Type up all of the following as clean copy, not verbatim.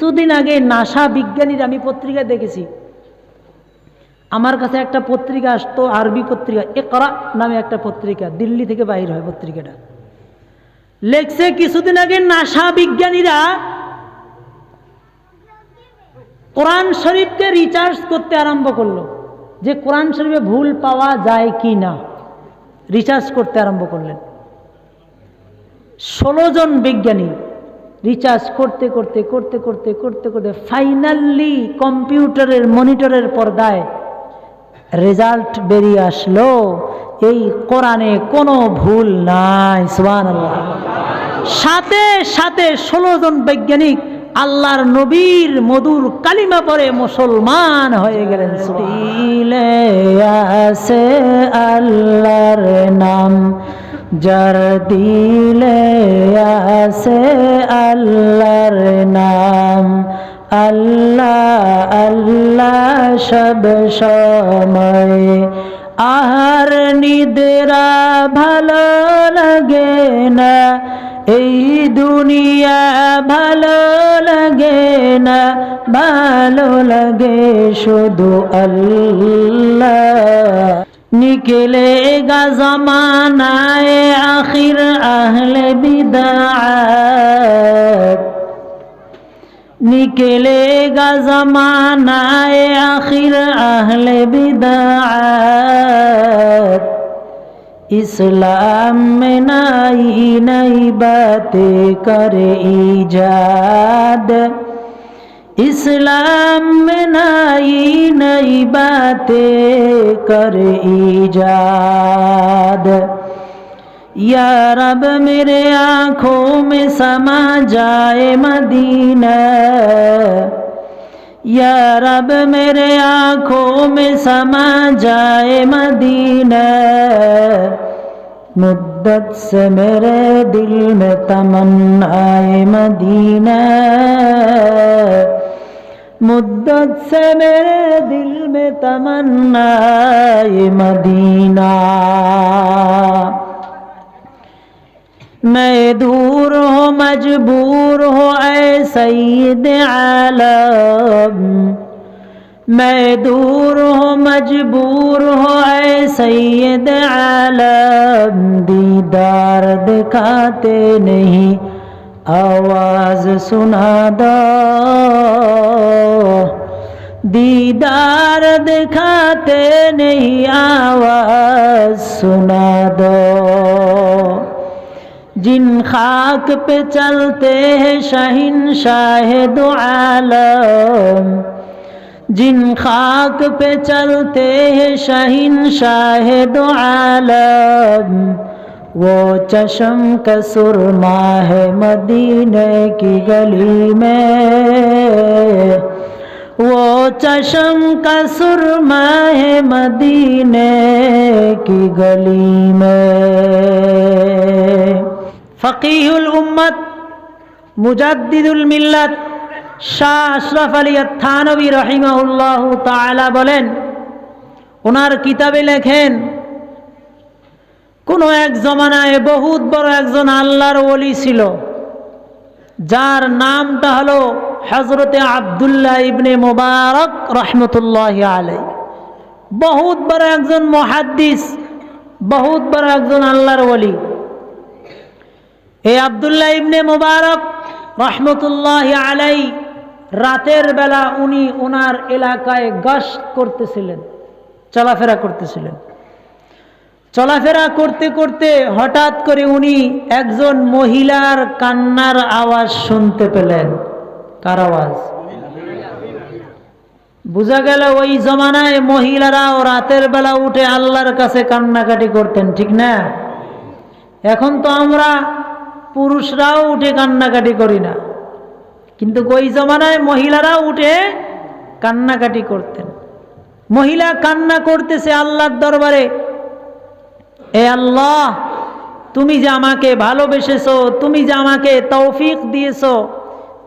কিছুদিন আগে নাসা বিজ্ঞানীর আমি পত্রিকা দেখেছি, আমার কাছে একটা পত্রিকা আসতো, আরবি পত্রিকা, ইকরা নামে একটা পত্রিকা, দিল্লি থেকে বাইর হয় পত্রিকাটা। লেখছে কিছুদিন আগে নাসা বিজ্ঞানীরা কোরআন শরীফকে রিসার্চ করতে আরম্ভ করলো, যে কোরআন শরীফে ভুল পাওয়া যায় কি না, রিসার্চ করতে আরম্ভ করলেন। 16 জন বিজ্ঞানী রিসার্চ করতে করতে করতে করতে করতে করতে ফাইনালি কম্পিউটারের মনিটরের পর্দায় রেজাল্ট বেরিয়ে আসলো, এই কোরআনে কোনো ভুল নাই। সুবহানাল্লাহ। সাথে সাথে 16 জন বৈজ্ঞানিক আল্লাহর নবীর মধুর কালিমা পড়ে মুসলমান হয়ে গেলেন। দিলে আছে আল্লাহর নাম, যার দিলে আছে আল্লাহর নাম, আল্লাহ আল্লাহ সব সময়। আহার নিদ্রা ভালো লাগে না, এই দুনিয়া ভালো লাগে না, ভালো লাগে শুধু আল্লাহ। निकलेगा ज़मानाए आखिर अहले बिदाअत, निकलेगा ज़मानाए आखिर अहले बिदाअत। इस्लाम में नई नई बातें करे ईजाद, इस्लाम में नई नई बातें कर ईजाद। या रब मेरे आँखों में समा जाए मदीना, या रब मेरे आँखों में समा जाए मदीना। मुद्दत से मेरे दिल में तमन्नाए मदीना, मुद्दत से मेरे दिल में तमन्नाए मदीना। मैं दूर हो मजबूर हो ऐ सैयद आलम, मैं दूर हो मजबूर हो ऐ सैयद आलम। दीदार दिखाते नहीं आवाज सुना दो, दीदार दिखाते नहीं आवाज सुना दो। जिन खाक पे चलते हैं शहंशाह दो आलम, जिन खाक पे चलते हैं शहंशाह दो आलम। वो चश्म का सुरमा है मदीने की गली में, वो चश्म का सुरमा है मदीने की गली में। फकीहुल उम्मत मुजद्दिदुल मिल्लत শাহ আশরাফ আলী থানভী রাহিমাহুল্লাহু তাআলা বলেন, ওনার কিতাবে লেখেন, কোন এক জমানায় বহুত বড় একজন আল্লাহর ওলি ছিল, যার নামটা হলো হযরতে আব্দুল্লাহ ইবনে মুবারক রাহমাতুল্লাহি আলাইহি। বহুত বড় একজন মুহাদ্দিস, বহুত বড় একজন আল্লাহর ওলি। এই আব্দুল্লাহ ইবনে মুবারক রাহমাতুল্লাহি আলাইহি রাতের বেলা উনি ওনার এলাকায় গশত করতেছিলেন, চলাফেরা করতেছিলেন। চলাফেরা করতে করতে হঠাৎ করে উনি একজন মহিলার কান্নার আওয়াজ শুনতে পেলেন। কার আওয়াজ? বোঝা গেল ওই জমানায় মহিলারাও রাতের বেলা উঠে আল্লাহর কাছে কান্নাকাটি করতেন, ঠিক না? এখন তো আমরা পুরুষরাও উঠে কান্নাকাটি করি না, কিন্তু ওই জমানায় মহিলারাও উঠে কান্নাকাটি করতেন। মহিলা কান্না করতেছে আল্লাহর দরবারে, এ আল্লাহ, তুমি যে আমাকে ভালোবেসেছো, তুমি যে আমাকে তৌফিক দিয়েছো,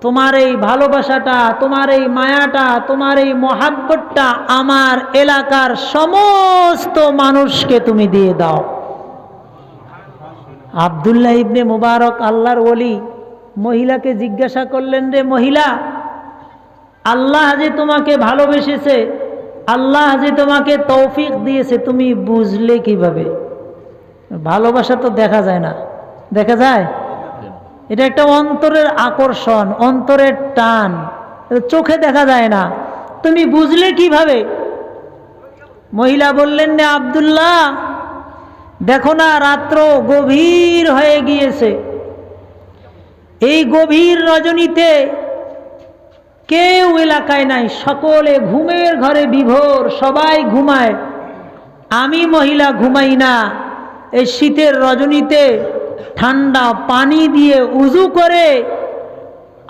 তোমার এই ভালোবাসাটা, তোমার এই মায়াটা, তোমার এই মহাব্বতটা আমার এলাকার সমস্ত মানুষকে তুমি দিয়ে দাও। আব্দুল্লাহ ইবনে মুবারক আল্লাহর ওলি মহিলাকে জিজ্ঞাসা করলেন, রে মহিলা, আল্লাহ যে তোমাকে ভালোবেসেছে, আল্লাহ যে তোমাকে তৌফিক দিয়েছে, তুমি বুঝলে কিভাবে? ভালোবাসা তো দেখা যায় না, দেখা যায়? এটা একটা অন্তরের আকর্ষণ, অন্তরের টান, চোখে দেখা যায় না, তুমি বুঝলে কিভাবে? মহিলা বললেন, না আব্দুল্লাহ, দেখো না রাত্র গভীর হয়ে গিয়েছে, এই গভীর রজনীতে কেউ এলাকায় নাই, সকলে ঘুমের ঘরে বিভোর, সবাই ঘুমায়, আমি মহিলা ঘুমাই না। এই শীতের রজনীতে ঠান্ডা পানি দিয়ে উজু করে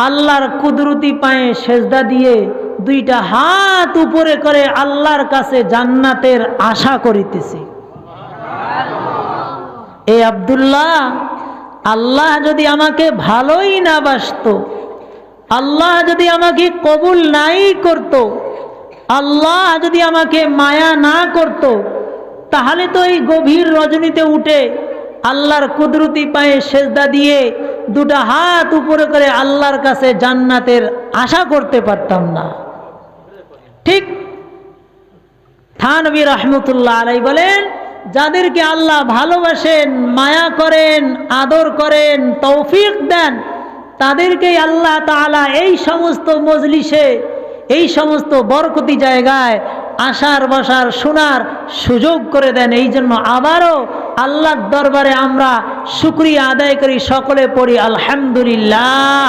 আল্লাহর কুদরতি পায়ে সেজদা দিয়ে দুইটা হাত উপরে করে আল্লাহর কাছে জান্নাতের আশা করিতেছি। এ আব্দুল্লাহ, আল্লাহ যদি আমাকে ভালোই না বাসতো, আল্লাহ যদি আমাকে কবুল নাই করত, আল্লাহ যদি আমাকে মায়া না করত, তাহলে তো এই গভীর রজনীতে উঠে আল্লাহর কুদরতি পায়ে সেজদা দিয়ে দুটা হাত উপরে করে আল্লাহর কাছে জান্নাতের আশা করতে পারতাম না। ঠিক থানভী রাহমাতুল্লাহ আলাইহি বলেন, যাদেরকে আল্লাহ ভালোবাসেন, মায়া করেন, আদর করেন, তৌফিক দেন, তাদেরকেই আল্লাহ তাআলা এই সমস্ত মজলিসে, এই সমস্ত বরকতি জায়গায় আসার বসার শোনার সুযোগ করে দেন। এই জন্য আবারও আল্লাহর দরবারে আমরা শুকরিয়া আদায় করি, সকলে পড়ি আলহামদুলিল্লাহ।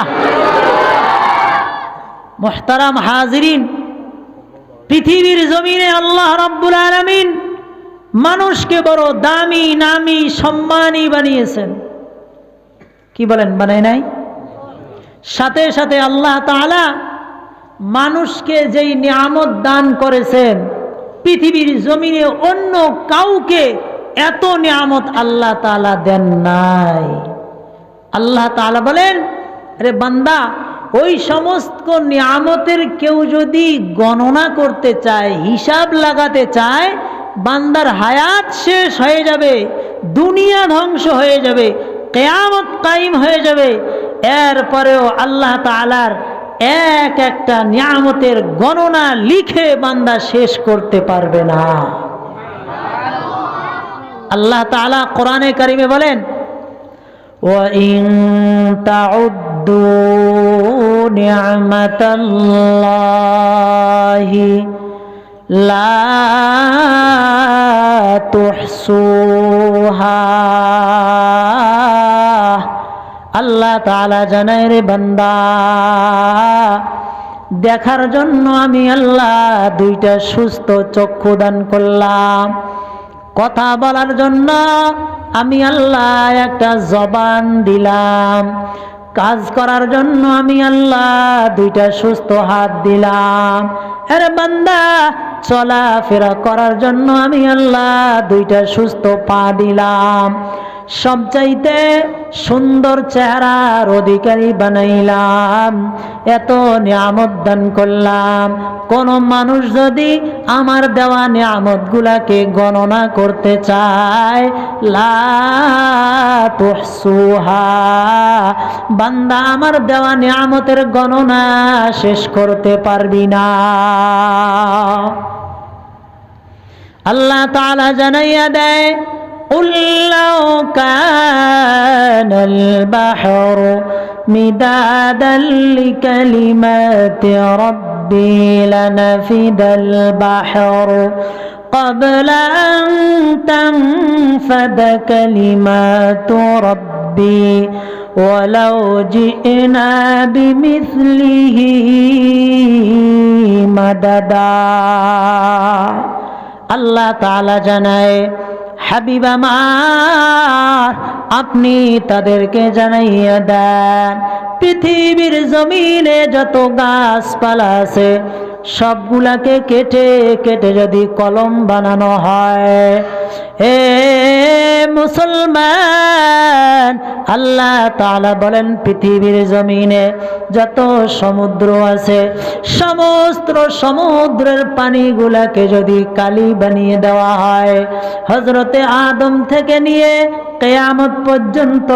মুহতারাম হাজিরিন, পৃথিবীর জমিনে আল্লাহ রাব্বুল আলামিন মানুষকে বড় দামি, নামি, সম্মানী বানিয়েছেন। কি বলেন, বানায় নাই? সাথে সাথে আল্লাহ তাআলা মানুষকে যেই নিয়ামত দান করেছেন, পৃথিবীর জমিনে অন্য কাউকে এত নিয়ামত আল্লাহ তাআলা দেন নাই। আল্লাহ তাআলা বলেন, আরে বান্দা, ওই সমস্ত নিয়ামতের কেউ যদি গণনা করতে চায়, হিসাব লাগাতে চায়, বান্দার হায়াত শেষ হয়ে যাবে, দুনিয়া ধ্বংস হয়ে যাবে, কিয়ামত কায়েম হয়ে যাবে, এরপরেও আল্লাহ তাআলার এক একটা নিয়ামতের গণনা লিখে বান্দা শেষ করতে পারবে না। আল্লাহ তাআলা কোরআনে কারিমে বলেন, ওয়া ইন তাউদ্দু নি'মাতাল্লাহি লা তুহসুহা। আল্লাহ তাআলা জানায়, রে বান্দা, দেখার জন্য আমি আল্লাহ দুইটা সুস্থ চক্ষু দান করলাম, কথা বলার জন্য আমি আল্লাহ একটা জবান দিলাম, কাজ করার জন্য আমি আল্লাহ দুইটা সুস্থ হাত দিলাম, আরে বান্দা চলাফেরা করার জন্য আমি আল্লাহ দুইটা সুস্থ পা দিলাম, সবচাইতে সুন্দর চেহারার অধিকারী বানাইলাম, এত নিয়ামত দান করলাম। কোন মানুষ যদি আমার দেওয়া নিয়ামত গুলাকে গণনা করতে চায়, লা তুহসুহা, বান্দা আমার দেওয়া নিয়ামতের গণনা শেষ করতে পারবি না। আল্লাহ তাআলা জানাইয়া দেয়, قل لو كان البحر مدادا لكلمات ربي لنفد البحر قبل أن تنفد كلمات ربي ولو جئنا بمثله مددا। আল্লাহ তাআলা জানায়, হাবিব আমার, আপনি তাদেরকে জানাইয়া দেন, পৃথিবীর জমিনে যত গাছপালা আছে সবগুলাকে কেটে কেটে যদি কলম বানানো হয়, হে মুসলমান, আল্লাহ তাআলা বলেন পৃথিবীর জমিনে যত সমুদ্র আছে সমস্ত সমুদ্রের পানিগুলাকে যদি কালি বানিয়ে দেওয়া হয়, হযরতে আদম থেকে নিয়ে কিয়ামত পর্যন্ত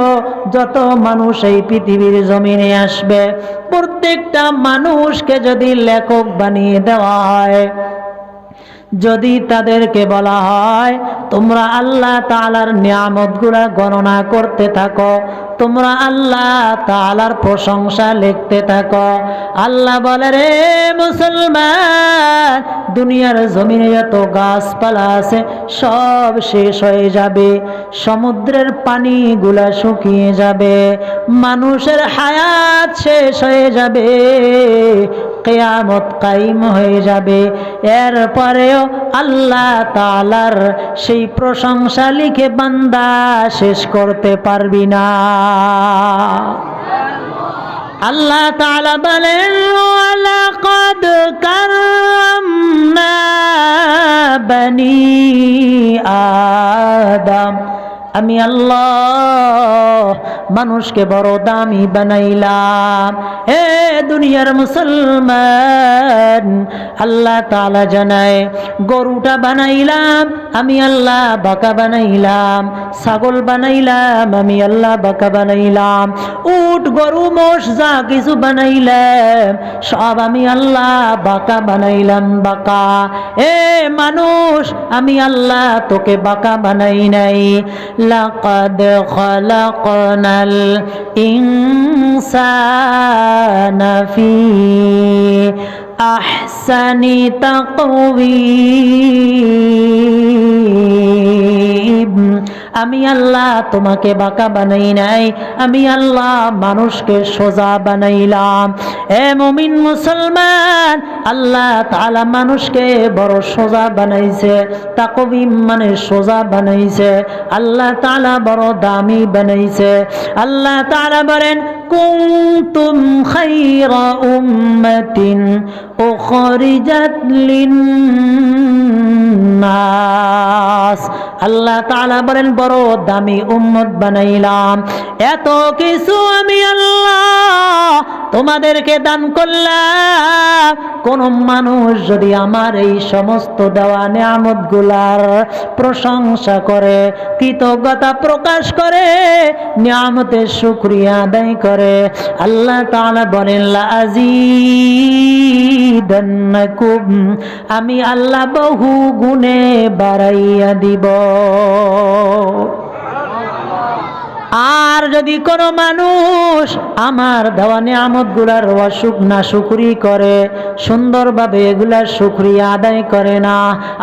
যত মানুষ এই পৃথিবীর জমিনে আসবে, প্রত্যেকটা মানুষকে যদি লেখক বানিয়ে দেওয়া হয়, যদি তাদেরকে বলা হয় তোমরা আল্লাহ তাআলার নিয়ামতগুলা গণনা করতে থাকো, তোমরা আল্লাহ তাআলার প্রশংসা লিখতে থাকো। আল্লাহ বলে, রে মুসলমান, দুনিয়ার জমিনে যত গাছপালা আছে সব শেষ হয়ে যাবে, সমুদ্রের পানিগুলা শুকিয়ে যাবে, মানুষের হায়াত শেষ হয়ে যাবে, কিয়ামত কায়েম হয়ে যাবে। এরপরেও আল্লাহ তাআলার সেই প্রশংসা লিখে বান্দা শেষ করতে পারবি না। আল্লাহ তাআলা বলেন, ওয়ালাকাদ কাররামনা বনি আদম, আমি আল্লাহ মানুষকে বড় দামি বানাইলাম। হে দুনিয়ার মুসলমান, আল্লাহ তাআলা জানায়, গরুটা বানাইলাম আমি আল্লাহ বাঁকা বানাইলাম, ছাগল বানাইলাম আমি আল্লাহ বাঁকা বানাইলাম, উট গরু মোষ যা কিছু বানাইলাম সব আমি আল্লাহ বাঁকা বানাইলাম, বাঁকা। এ মানুষ, আমি আল্লাহ তোকে বাঁকা বানাই নাই। লাকাদ খালাকনাল ইনসানা ফি আহসানি তাকওয়িম, আমি আল্লাহ তোমাকে বাঁকা বানাই নাই, আমি আল্লাহ মানুষকে সোজা বানাইলাম। এ মুমিন মুসলমান, আল্লাহ তাআলা মানুষকে বড় সোজা বানাইছে, তাকওয়িম মানে সোজা বানাইছে, আল্লাহ তাআলা বড় দামি বানাইছে। আল্লাহ তাআলা বলেন, কুনতুম খায়রা উম্মাতিন উখরিজাত লিন্নাস, আল্লাহ তাআলা বলেন বড় দামি উম্মত বানাইলাম। এত কিছু আমি আল্লাহ তোমাদেরকে দান করলাম, কোন মানুষ যদি আমার এই সমস্ত দেওয়া নিয়ামতগুলার প্রশংসা করে, কৃতজ্ঞতা প্রকাশ করে, নিয়ামতের শুকরিয়া আদায় করে, আল্লাহ তাআলা বলেন লাযীদান্নাকুম, আমি আল্লাহ বহু গুণে বাড়াইয়া দিব। আর যদি কোনো মানুষ আমার দেওয়া নিয়ামতগুলার নাশুকরি করে, সুন্দরভাবে এগুলার শুকরিয়া আদায় করে না,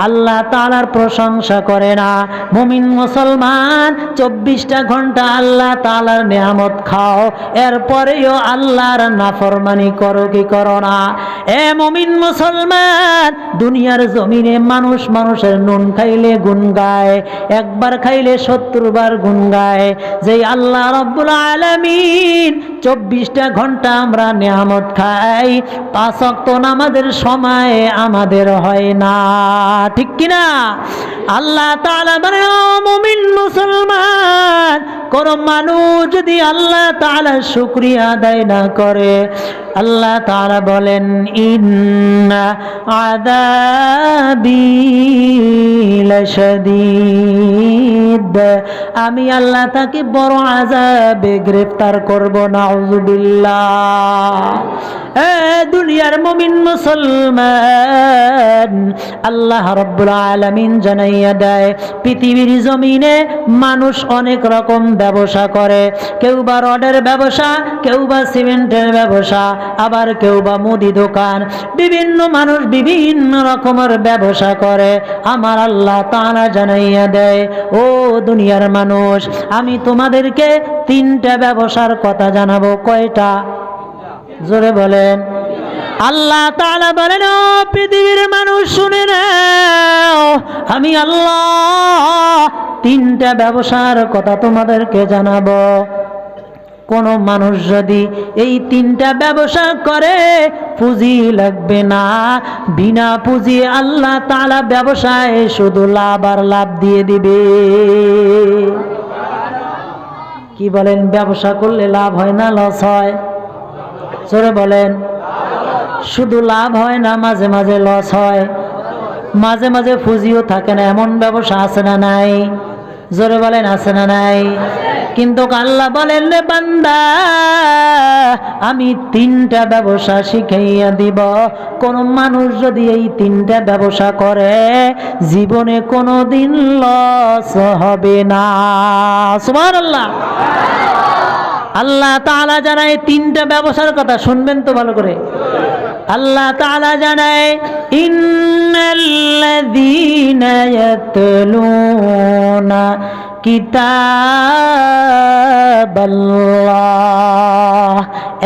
আল্লাহ তাআলার প্রশংসা করে না, মুমিন মুসলমান 24টা ঘন্টা আল্লাহ তাআলার নিয়ামত খাও, এরপরেও আল্লাহর নাফরমানি করো কি করো না? এ মুমিন মুসলমান, দুনিয়ার জমিনে মানুষ মানুষের নুন খাইলে গুণ গায়, একবার খাইলে 70 বার গুণ গায়। যে আল্লাহ রাব্বুল আলামিন 24টা ঘন্টা আমরা নিয়ামত খাই, 5 ওয়াক্ত নামাজের সময় আমাদের হয় না, ঠিক কিনা? আল্লাহ তাআলা বলেন, ও মুমিন মুসলমান, কোন মানুষ যদি আল্লাহ তাআলার শুকরিয়া আদায় না করে, আল্লাহ তাআলা বলেন, ইন্না আযাবি লাশাদীদ, আমি আল্লাহ তাকে বড় আযাবে গ্রেফতার করব, নাউযুবিল্লাহ। এ দুনিয়ার মুমিন মুসলমান, আল্লাহ রাব্বুল আলামিন জানাইয়া দেয়, পৃথিবীর জমিনে মানুষ অনেক রকম ব্যবসা করে, কেউ বা রডের ব্যবসা, কেউ বা সিমেন্টের ব্যবসা, আবার কেউ বা মুদি দোকান, বিভিন্ন মানুষ বিভিন্ন রকমের ব্যবসা করে। আমার আল্লাহ তাআলা জানাইয়া দেয়, ও দুনিয়ার মানুষ, আমি তোমাদেরকে 3টা ব্যবসার কথা জানাবো। কয়টা? জোরে বলেন। আল্লাহ তাআলা বলেন, ও পৃথিবীর মানুষ শুনে নাও, আমি আল্লাহ 3টা ব্যবসার কথা তোমাদেরকে জানাবো। কোন মানুষ যদি এই 3টা ব্যবসা করে, পুঁজি লাগবে না, বিনা পুঁজি আল্লাহ তাআলা ব্যবসায় শুধু লাভ আর লাভ দিয়ে দিবে। কি বলেন? ব্যবসা করলে লাভ হয় না লস হয়? জোরে বলেন। শুধু লাভ হয় না, মাঝে মাঝে লস হয়, মাঝে মাঝে পুঁজিও থাকে না, এমন ব্যবসা আছে না নাই? জোরে বলেন আছে না নাই? কিন্তু আল্লাহ বলেন, রে বান্দা, আমি 3টা ব্যবসা শিখাইয়া দিব। কোন মানুষ যদি এই 3টা ব্যবসা করে জীবনে কোনোদিন লস হবে না। সুবহানাল্লাহ। আল্লাহ তাআলা জানায় 3টা ব্যবসার কথা, শুনবেন তো ভালো করে। আল্লাহ তাআলা জানায়, ইন্নাল্লাযীনা ইয়াতলুনা কিতাবাল্লাহ।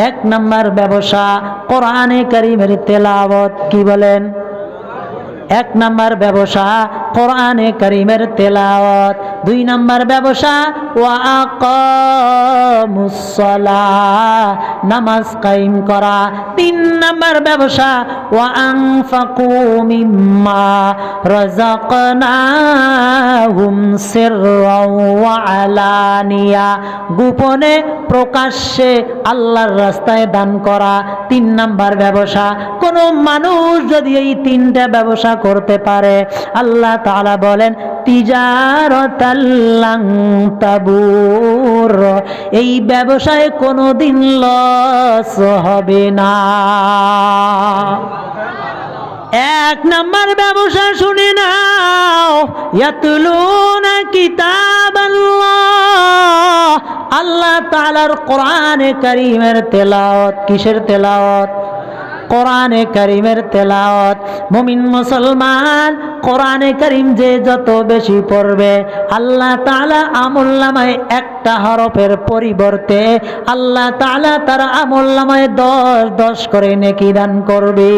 1 নাম্বার ব্যবসা কোরআনে কারীমের তেলাওয়াত। কি বলেন? 1 নাম্বার ব্যবসা কোরআনে কারীমের তেলাওয়াত। 2 নাম্বার ব্যবসা ওয়া আকামুস সালাহ, নামাজ কায়েম করা। 3 নাম্বার ব্যবসা ওয়া আনফাকু মিম্মা রাযাকনাহুম সিররাও ওয়া আলানিয়া, গোপনে প্রকাশ্যে আল্লাহর রাস্তায় দান করা। 3 নাম্বার ব্যবসা। কোন মানুষ যদি এই 3টা ব্যবসা করতে পারে, আল্লাহ তাআলা বলেন, তিজারাতাল লান তাবুর, এই ব্যবসায় কোনোদিন লস হবে না। 1 নাম্বার ব্যবসা শুনে নাও, ইয়াতলুনা কিতাবাল্লাহ, আল্লাহ তাআলার কোরআনে কারীমের তেলাওয়াত। কিসের তেলাওয়াত? কোরআনে কারীমের তেলাওয়াত। মুমিন মুসলমান কোরআনে কারীম যে যত বেশি পড়বে, আল্লাহ তাআলা আমলনামায় একটা হরফের পরিবর্তে আল্লাহ তাআলা তার আমলনামায় 10 করে নেকি দান করবে।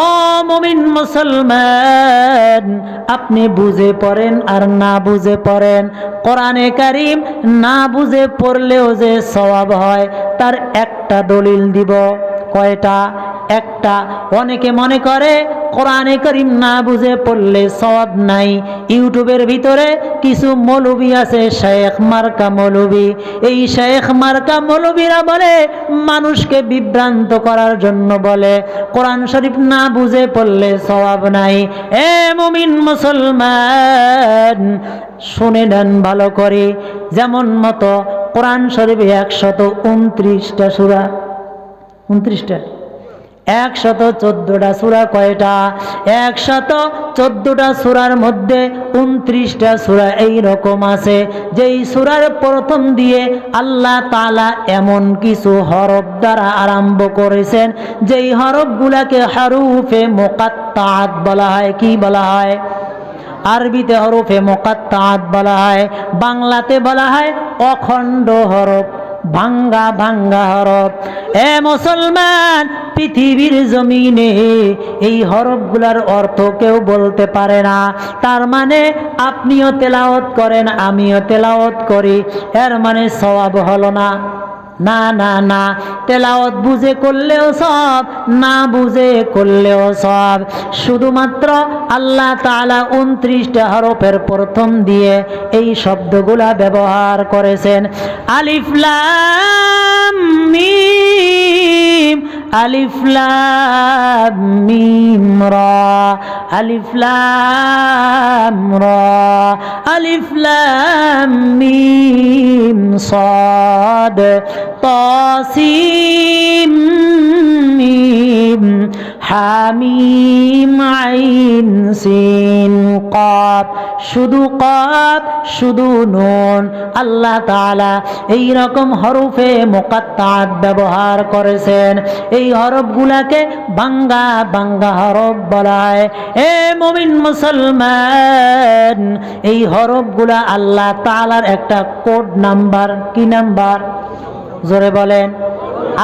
ও মুমিন মুসলমান, আপনি বুঝে পড়েন আর না বুঝে পড়েন, কোরআনে কারীম না বুঝে পড়লেও যে সওয়াব হয় তার একটা দলিল দিব। কয়টা? একটা। অনেকে মনে করে কোরআনে কারীম না বুঝে পড়লে সওয়াব নাই। ইউটিউবের ভিতরে কিছু মৌলবী আছে, শেখ মার্কা মৌলবী। এই শেখ মার্কা মৌলবীরা বলে, মানুষকে বিভ্রান্ত করার জন্য বলে কোরআন শরীফ না বুঝে পড়লে সওয়াব নাই। এ মুমিন মুসলমান, শুনে নেন ভালো করে। যেমন মতো কোরআন শরীফে 129টা সূরা, 29টা, 114টা সূরা। কয়টা? 114টা সূরার মধ্যে 29টা সূরা এই রকম আছে, যেই সূরার প্রথম দিয়ে আল্লাহ তাআলা এমন কিছু হরফ দ্বারা আরম্ভ করেছেন, যেই হরফগুলাকে হরফে মুকাত্তাআত বলা হয়। কি বলা হয়? আরবিতে হরফে মুকাত্তাআত বলা হয়, বাংলাতে বলা হয় অখণ্ড হরফ, ভাঙ্গা ভাঙ্গা হরফ। এ মুসলমান, পৃথিবীর জমিনে এই হরফগুলার অর্থ কেউ বলতে পারে না। তার মানে আপনিও তেলাওয়াত করেন, আমিও তেলাওয়াত করি, এর মানে সওয়াব হলো না। না না না, তেলাওয়াত বুঝে করলেও সব, না বুঝে করলেও সব। শুধুমাত্র আল্লাহ তাআলা 29টা হরফের প্রথম দিয়ে এই শব্দগুলা ব্যবহার করেছেন। আলিফ লাম মিম, আলিফ লাম মিম রা, আলিফ লাম রা, আলিফ লাম মিম সাদ, তাসিম মিম, হামিম আইন সিন কাফ। শুধু কাফ, শুধু নুন। আল্লাহ তাআলা এই রকম হরফে মুকাত্তাআত ব্যবহার করেছেন। এই হরফগুলাকে ভাঙ্গা ভাঙ্গা হরফ বলা হয়। এ মুমিন মুসলমান, এই হরফগুলা আল্লাহ তাআলার একটা কোড নাম্বার। কি নাম্বার? জোরে বলেন।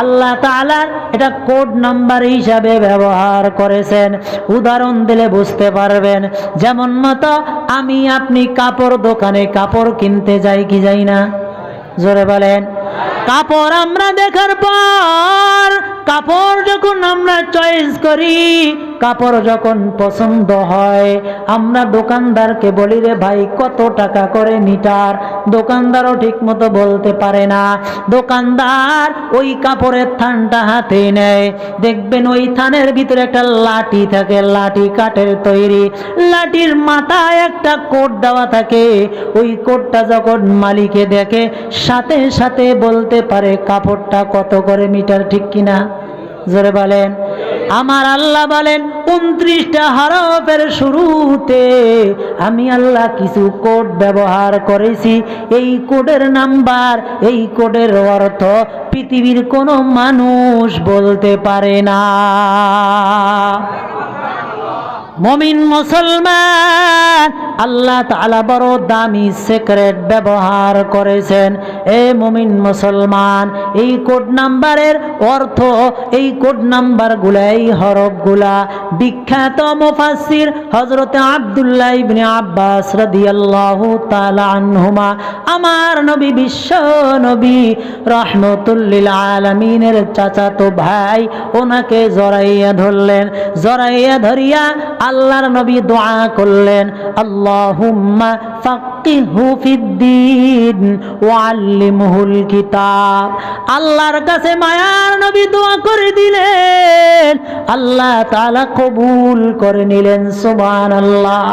আল্লাহ তাআলার এটা কোড নাম্বার হিসাবে ব্যবহার করেছেন। উদাহরণ দিলে বুঝতে পারবেন। যেমন মতো আমি আপনি কাপড় দোকানে কাপড় কিনতে যাই কি যাই না? জোরে বলেন। কাপড় আমরা দেখার পর, কাপড় যখন আমরা চয়েস করি, কাপড় যখন পছন্দ হয় আমরা দোকানদারকে বলি রে ভাই কত টাকা করে মিটার, দোকানদারও ঠিক মতো বলতে পারে না। দোকানদার ওই কাপড়ের থানটা হাতে নেয়, দেখবেন ওই থানের ভিতরে একটা লাঠি থাকে, লাঠি কাঠের তৈরি, লাঠির মাথায় একটা কোট দেওয়া থাকে। ওই কোটটা যখন মালিকে দেখে সাথে সাথে বলতে পারে কাপড়টা কত করে মিটার, ঠিক কিনা? জোরে বলেন। আমার আল্লাহ বলেন 29টা হরফের শুরুতে আমি আল্লাহ কিছু কোড ব্যবহার করেছি। এই কোডের নাম্বার, এই কোডের অর্থ পৃথিবীর কোনো মানুষ বলতে পারে না। মুমিন মুসলমান, আল্লাহ তাআলা বড় দামি সিক্রেট ব্যবহার করেছেন। এ মুমিন মুসলমান, এই কোড নাম্বারের অর্থ, এই কোড নাম্বারগুলা, এই হরফগুলা বিখ্যাত মুফাসসির হযরত আব্দুল্লাহ ইবনে আব্বাস রাদিয়াল্লাহু তাআলা আনহুমা, আমার নবী বিশ্ব নবী রাহমাতুল লিল আলামিনের চাচাতো ভাই, ওনাকে জড়াইয়া ধরলেন। জড়াইয়া ধরিয়া আল্লাহর নবী দোয়া করলেন, আল্লাহুম্মা ফাক্কিহু ফিদ্দীন ওয়া আল্লিমহুল কিতাব। আল্লাহর কাছে মায়ার নবী দোয়া করে দিলেন, আল্লাহ তাআলা কবুল করে নিলেন। সুবহানাল্লাহ।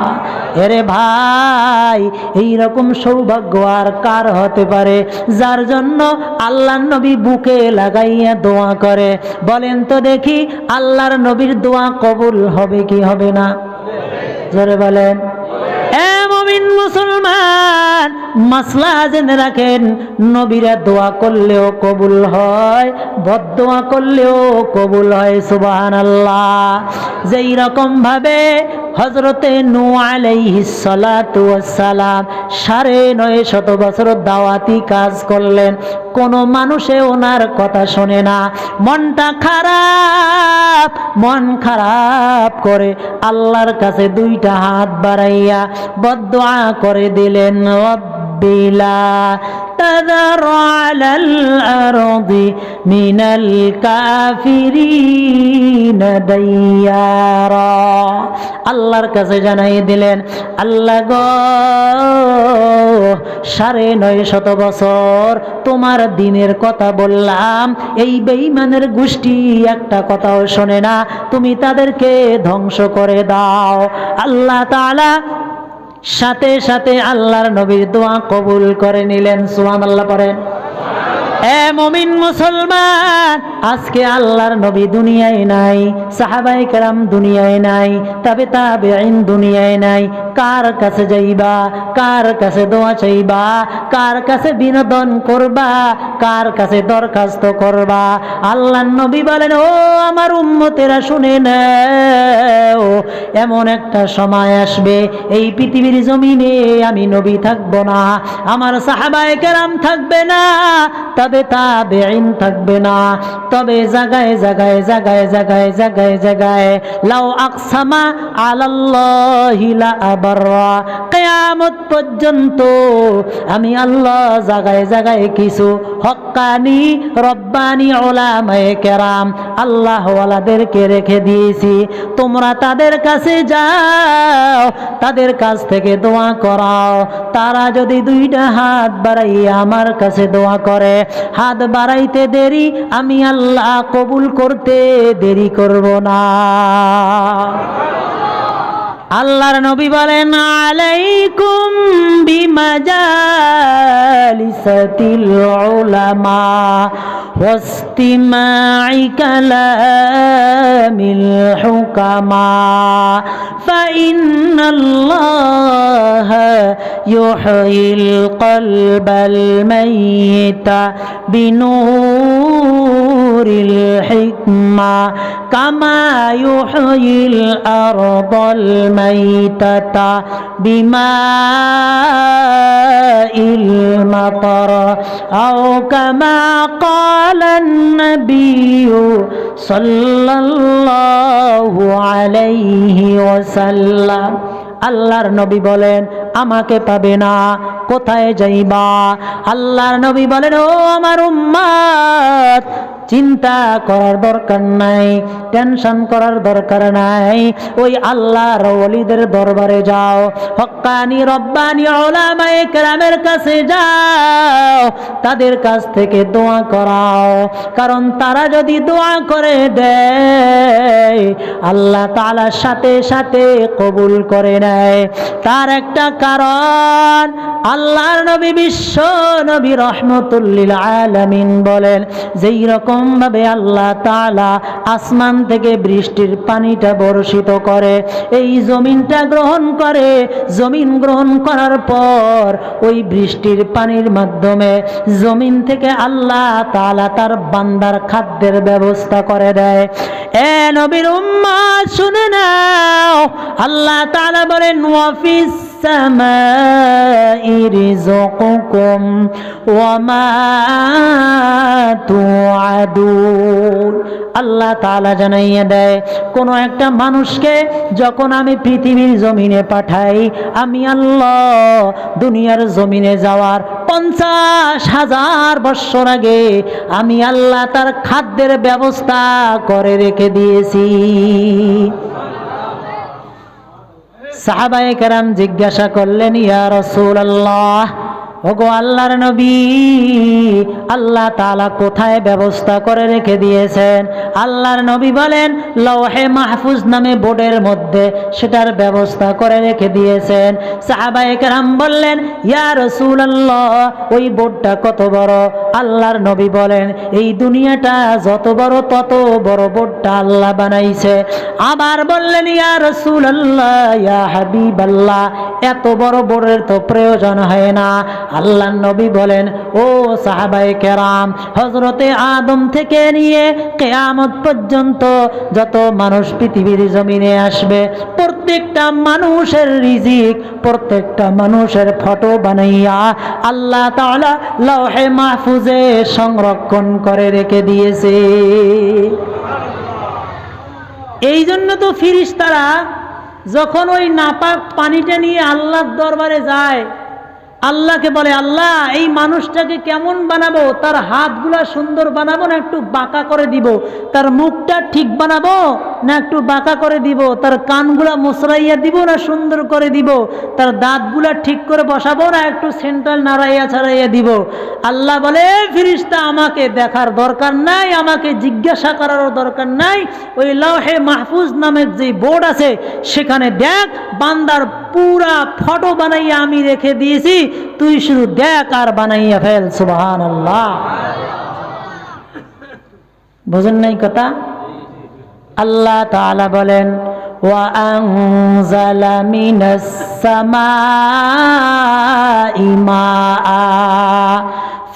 এরে ভাই, এই রকম সৌভাগ্য আর কার হতে পারে যার জন্য আল্লাহর নবী বুকে লাগাইয়া দোয়া করে? বলেন তো দেখি, আল্লাহর নবীর দোয়া কবুল হবে কি হবে না? জোরে বলেন। এ মুমিন মুসলমান, মাসলা জেনে রাখেন, নবীরা দোয়া করলেও কবুল হয়, বদদোয়া করলেও কবুল হয়। সুবহানাল্লাহ। যেই রকম ভাবে হযরতে নূহ আলাইহিস সালাতু ওয়াস সালাম ৯৫০ বছর দাওয়াতি কাজ করলেন, কোনো মানুষে ওনার কথা শোনে না। মনটা খারাপ, মন খারাপ করে আল্লাহর কাছে 2টা হাত বাড়াইয়া বদদোয়া করে দিলেন, রব্বি লা তাযার আলাল আরদি মিনাল কাফিরিনা দাইয়ারা। আল্লাহর কাছে জানাই দিলেন, আল্লাহ গো, ৯৫০ বছর তোমার দিনের কথা বললাম, এই বেঈমানের গোষ্ঠী একটা কথাও শোনে না, তুমি তাদেরকে ধ্বংস করে দাও। আল্লাহ তাআলা সাথে সাথে আল্লাহর নবীর দোয়া কবুল করে নিলেন। সুবহানাল্লাহ পড়েন। এ মুমিন মুসলমান, আজকে আল্লাহর নবী দুনিয়ায় নাই, সাহাবায়ে কেরাম দুনিয়ায় নাই, তবে তাবেঈন দুনিয়ায় নাই। কার কাছে যাইবা? কার কাছে দোয়া চাইবা? কার কাছে বিনোদন করবা? কার কাছে দরখাস্ত করবা? আল্লাহর নবী বলেন, ও আমার উম্মতেরা শুনে নাও, এমন একটা সময় আসবে এই পৃথিবীর জমিনে আমি নবী থাকবো না, আমার সাহাবায়ে কেরাম থাকবে না, তবে তাবেঈন থাকবে না, তবে জায়গায় জায়গায় জায়গায় জায়গায় জায়গায় জায়গায় লাউ আকসামা আলাল্লাহি লা আবাররা, কিয়ামত পর্যন্ত আমি আল্লাহ জায়গায় জায়গায় কিছু হক্কানি রব্বানি উলামায়ে কেরাম আল্লাহ ওয়ালাদেরকে রেখে দিয়েছি। তোমরা তাদের কাছে যাও, তাদের কাছ থেকে দোয়া করাও। তারা যদি 2টা হাত বাড়াইয়া আমার কাছে দোয়া করে, হাত বাড়াইতে দেরি, আমি আল্লাহ কবুল করতে দেরি করব না। আল্লাহর নবী বলেন, আলাইকুম বিমাজালিসাতিল উলামা ওয়াসতিমাই কালামিল হুকামা ফাইন্নাল্লাহা ইউহয়িল কলবাল মাইতা বিনূরিল হিকমা কামা ইউহয়িল আরদাল মাইতাতা বিমাইল মাতার আও কামা ক্বালান নাবিয়্যু সাল্লাল্লাহু আলাইহি ওয়াসাল্লাম। আল্লাহর নবী বলেন আমাকে পাবে না, কোথায় যাইবা? আল্লাহর নবী বলেন ও আমার উম্মত, চিন্তা করার দরকার নাই, টেনশন করার দরকার নাই, ওই আল্লাহর ওলিদের দরবারে যাও, হক্কানি রব্বানি উলামায়ে কেরামের কাছে যাও, তাদের কাছ থেকে দোয়া করাও। কারণ তারা যদি দোয়া করে দেয় আল্লাহ তাআলা সাথে সাথে কবুল করে নেয়। তার একটা কারণ আল্লাহর নবী বিশ্ব নবী রহমতুল লিল আলামিন বলেন, যেই রকম ভাবে আল্লাহ তাআলা আসমান থেকে বৃষ্টির পানিটা বর্ষিত করে, এই জমিনটা গ্রহণ করে, জমিন গ্রহণ করার পর ওই বৃষ্টির পানির মাধ্যমে জমিন থেকে আল্লাহ তাআলা তার বান্দার খাদ্যের ব্যবস্থা করে দেয়। এ নবীর উম্মত শুনে নাও, আল্লাহ তাআলা বলেন ওয়াফিস সামাই রিজকুকুম ওয়া মা তুআদুন। আল্লাহ তাআলা জানাইয়া দেয়, কোন একটা মানুষকে যখন আমি পৃথিবীর জমিনে পাঠাই, আমি আল্লাহ দুনিয়ার জমিনে যাওয়ার 50,000 বছর আগে আমি আল্লাহ তার খাদ্যের ব্যবস্থা করে রেখে দিয়েছি। সাহাবায়ে কেরাম জিজ্ঞাসা করলেন, ইয়া রাসূলুল্লাহ, ওগো আল্লাহর নবী, আল্লাহ তাআলা কোথায় ব্যবস্থা করে রেখে দিয়েছেন? আল্লাহর নবী বলেন লৌহে মাহফুজ নামে বোর্ডের মধ্যে সেটার ব্যবস্থা করে রেখে দিয়েছেন। সাহাবায়ে কেরাম বললেন, ইয়া রাসূলুল্লাহ, ওই বোর্ডটা কত বড়? আল্লাহর নবী বলেন, এই দুনিয়াটা যত বড় তত বড় বোর্ডটা আল্লাহ বানাইছে। আবার বললেন, ইয়া রাসূলুল্লাহ, ইয়া হাবিবাল্লাহ, এত বড় বোর্ডের তো প্রয়োজন হয় না। আল্লাহর নবী বলেন, ও সাহাবায়ে কেরাম, হযরতে আদম থেকে নিয়ে কিয়ামত পর্যন্ত যত মানুষ পৃথিবীর জমিনে আসবে, প্রত্যেকটা মানুষের রিজিক, প্রত্যেকটা মানুষের ফটো বানাইয়া আল্লাহ তাআলা লৌহে মাহফুজে সংরক্ষণ করে রেখে দিয়েছে। এই জন্য তো ফেরেশতারা যখন ওই নাপাক পানিটা নিয়ে আল্লাহর দরবারে যায়, আল্লাহকে বলে, আল্লাহ এই মানুষটাকে কেমন বানাবো? তার হাতগুলা সুন্দর বানাবো না একটু বাঁকা করে দিব? তার মুখটা ঠিক বানাবো না একটু বাঁকা করে দিব? তার কানগুলা মোচড়াইয়া দিব না সুন্দর করে দিব? তার দাঁতগুলা ঠিক করে বসাবো না একটু সেন্ট্রাল নাড়াইয়া ছাড়াইয়া দিব? আল্লাহ বলে, ফেরেশতা আমাকে দেখার দরকার নাই, আমাকে জিজ্ঞাসা করারও দরকার নাই, ওই লৌহে মাহফুজ নামের যে বোর্ড আছে সেখানে দেখ, বান্দার পুরা ফটো বানাইয়া আমি রেখে দিয়েছি, তুই শুধু দেখ আর বানাইয়া ফেল। সুবহানাল্লাহ। বুঝেন নাই কথা? আল্লাহ তাআলা বলেন, ওয়া আনজালা মিনাস সামাই মাআ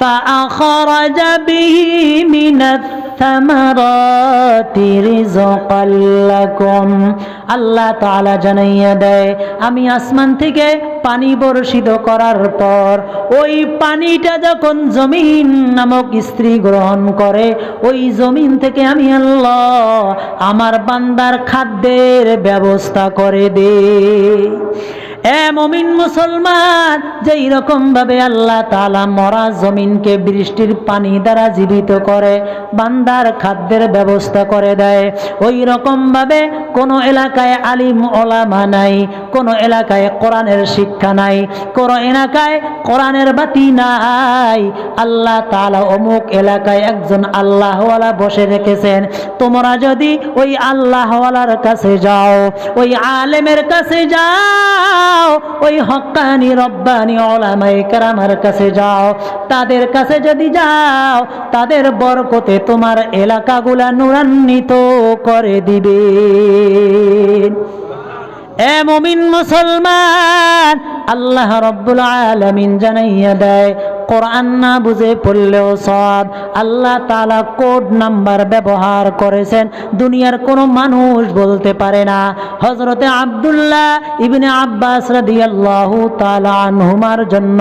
ফাআখরাজা বিহি মিনাত থামারাতি রিজকাল লাকুম। আল্লাহ তাআলা জানাইয়া দেয়, আমি আসমান থেকে পানি বর্ষিত করার পর ওই পানিটা যখন জমিন নামক স্ত্রী গ্রহণ করে, ওই জমিন থেকে আমি আল্লাহ আমার বান্দার খাদ্যের ব্যবস্থা করে দেই। এ মুমিন মুসলমান, যেই রকম ভাবে আল্লাহ তাআলা মরা জমিনকে বৃষ্টির পানি দ্বারা জীবিত করে বান্দার খাদ্যের ব্যবস্থা করে দেয়, ওই রকম ভাবে কোন এলাকায় আলিম ওলামা নাই, কোন এলাকায় কোরআনের শিক্ষা নাই, কোন এলাকায় কোরআনের বাতি নাই, আল্লাহ তাআলা অমুক এলাকায় একজন আল্লাহওয়ালা বসে রেখেছেন, তোমরা যদি ওই আল্লাহওয়ালার কাছে যাও, ওই আলেমের কাছে যাও, ওই হক্কানি রব্বানি উলামায়ে কেরামের কাছে যাও, তাদের কাছে যদি যাও, তাদের বরকতে তোমার এলাকাগুলা নূরান্বিত করে দিবে। এ মুমিন মুসলমান, আল্লাহ রাব্বুল আলামিন জানাইয়া দেয়, কোরআন না বুঝে পড়লেও সওয়াব। আল্লাহ তাআলা কোড নাম্বার ব্যবহার করেছেন, দুনিয়ার কোনো মানুষ বলতে পারে না। হযরতে আব্দুল্লাহ ইবনে আব্বাস রাদিয়াল্লাহু তাআলা আনহুমার জন্য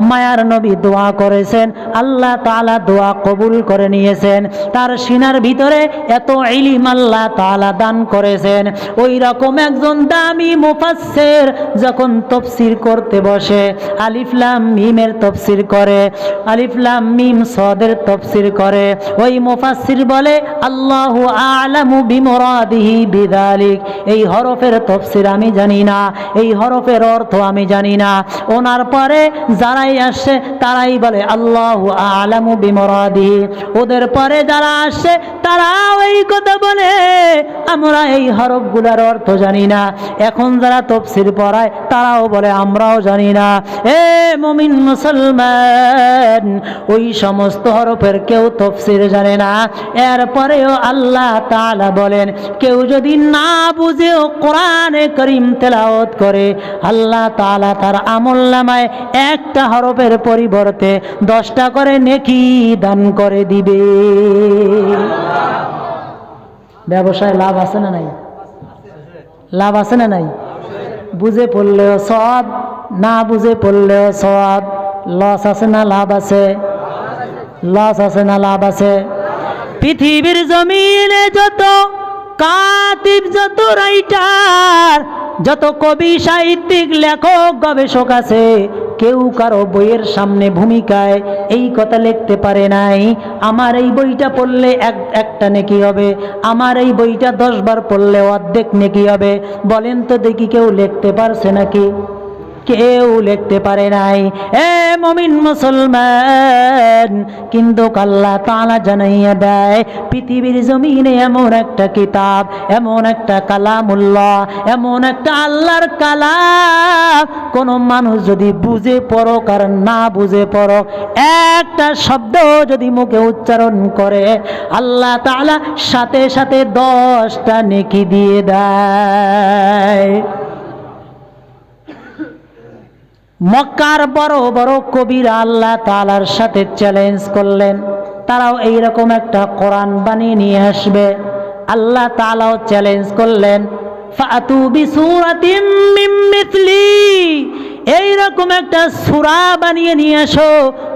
মায়ার নবী দোয়া করেছেন, আল্লাহ তাআলা দোয়া কবুল করে নিয়েছেন। তার সিনার ভিতরে এত ইলম আল্লাহ তাআলা দান করেছেন। ওই রকম একজন দামি মুফাসসির যখন তাফসীর করতে বসে, আলিফ লাম মিমের তাফসীর করে, আলিফ লাম মিম সাদের তাফসীর করে, ওই মুফাসসির বলে আল্লাহু আ'লামু বিমুরাদিহি বিযালিক, এই হরফের তাফসীর আমি জানি না, এই হরফের অর্থ আমি জানি না। ওনার পরে যারাই আসে তারাই বলে আল্লাহু আ'লামু বিমুরাদিহি, ওদের পরে যারা আসে তারাও এই কথা বলে আমরা এই হরফগুলোর অর্থ জানি না। এখন যারা তাফসীর পড়ায় তারাও বলে আমরাও জানি না। এ মুমিন মুসলমান, ওই সমস্ত হরফের কেউ তাফসীর জানে না, এরপরেও আল্লাহ তাআলা বলেন কেউ যদি না বুঝেও কোরআনে কারীম তেলাওয়াত করে, আল্লাহ তাআলা তার আমলনামায় একটা হরফের পরিবর্তে 10টা করে নেকি দান করে দিবে। ব্যবসায় লাভ আছে না নাই? লাভ আছে না নাই? বুঝে পড়লেও সওয়াব, না বুঝে পড়লেও সওয়াব। লস আছে না লাভ আছে? লস আছে না লাভ আছে? পৃথিবীর জমিনে যত কাতিব, যত রাইটার, যত কবি, সাহিত্যিক, লেখক, গবেষক আছে, কেউ কারো বইয়ের সামনে ভূমিকায় এই কথা লিখতে পারে নাই আমার এই বইটা পড়লে একটা নেকি হবে, আমার এই বইটা 10 বার পড়লে অর্ধেক নেকি হবে। বলেন তো দেখি কেউ লিখতে পারছে নাকি? কেউ লিখতে পারে নাই। এ মুমিন মুসলমান, কিন্তু আল্লাহ তাআলা জানাইয়া দেয় পৃথিবীর জমিনে এমন একটা কিতাব, এমন একটা কালামুল্লাহ, এমন একটা আল্লাহর কালাম, কোন মানুষ যদি বুঝে পড়ুক আর না বুঝে পড়ুক, একটা শব্দ যদি মুখে উচ্চারণ করে, আল্লাহ তাআলা সাথে সাথে 10টা নেকি দিয়ে দেয়। মক্কার বড় বড় কবিরা আল্লাহ তাআলার সাথে চ্যালেঞ্জ করলেন, তারাও এইরকম একটা কোরআন বানিয়ে নিয়ে আসবে। আল্লাহ তাআলাও চ্যালেঞ্জ করলেন, ফাতু বিসূরাতিম মিন মিথলি, এইরকম একটা সূরা বানিয়ে নিয়ে আসো।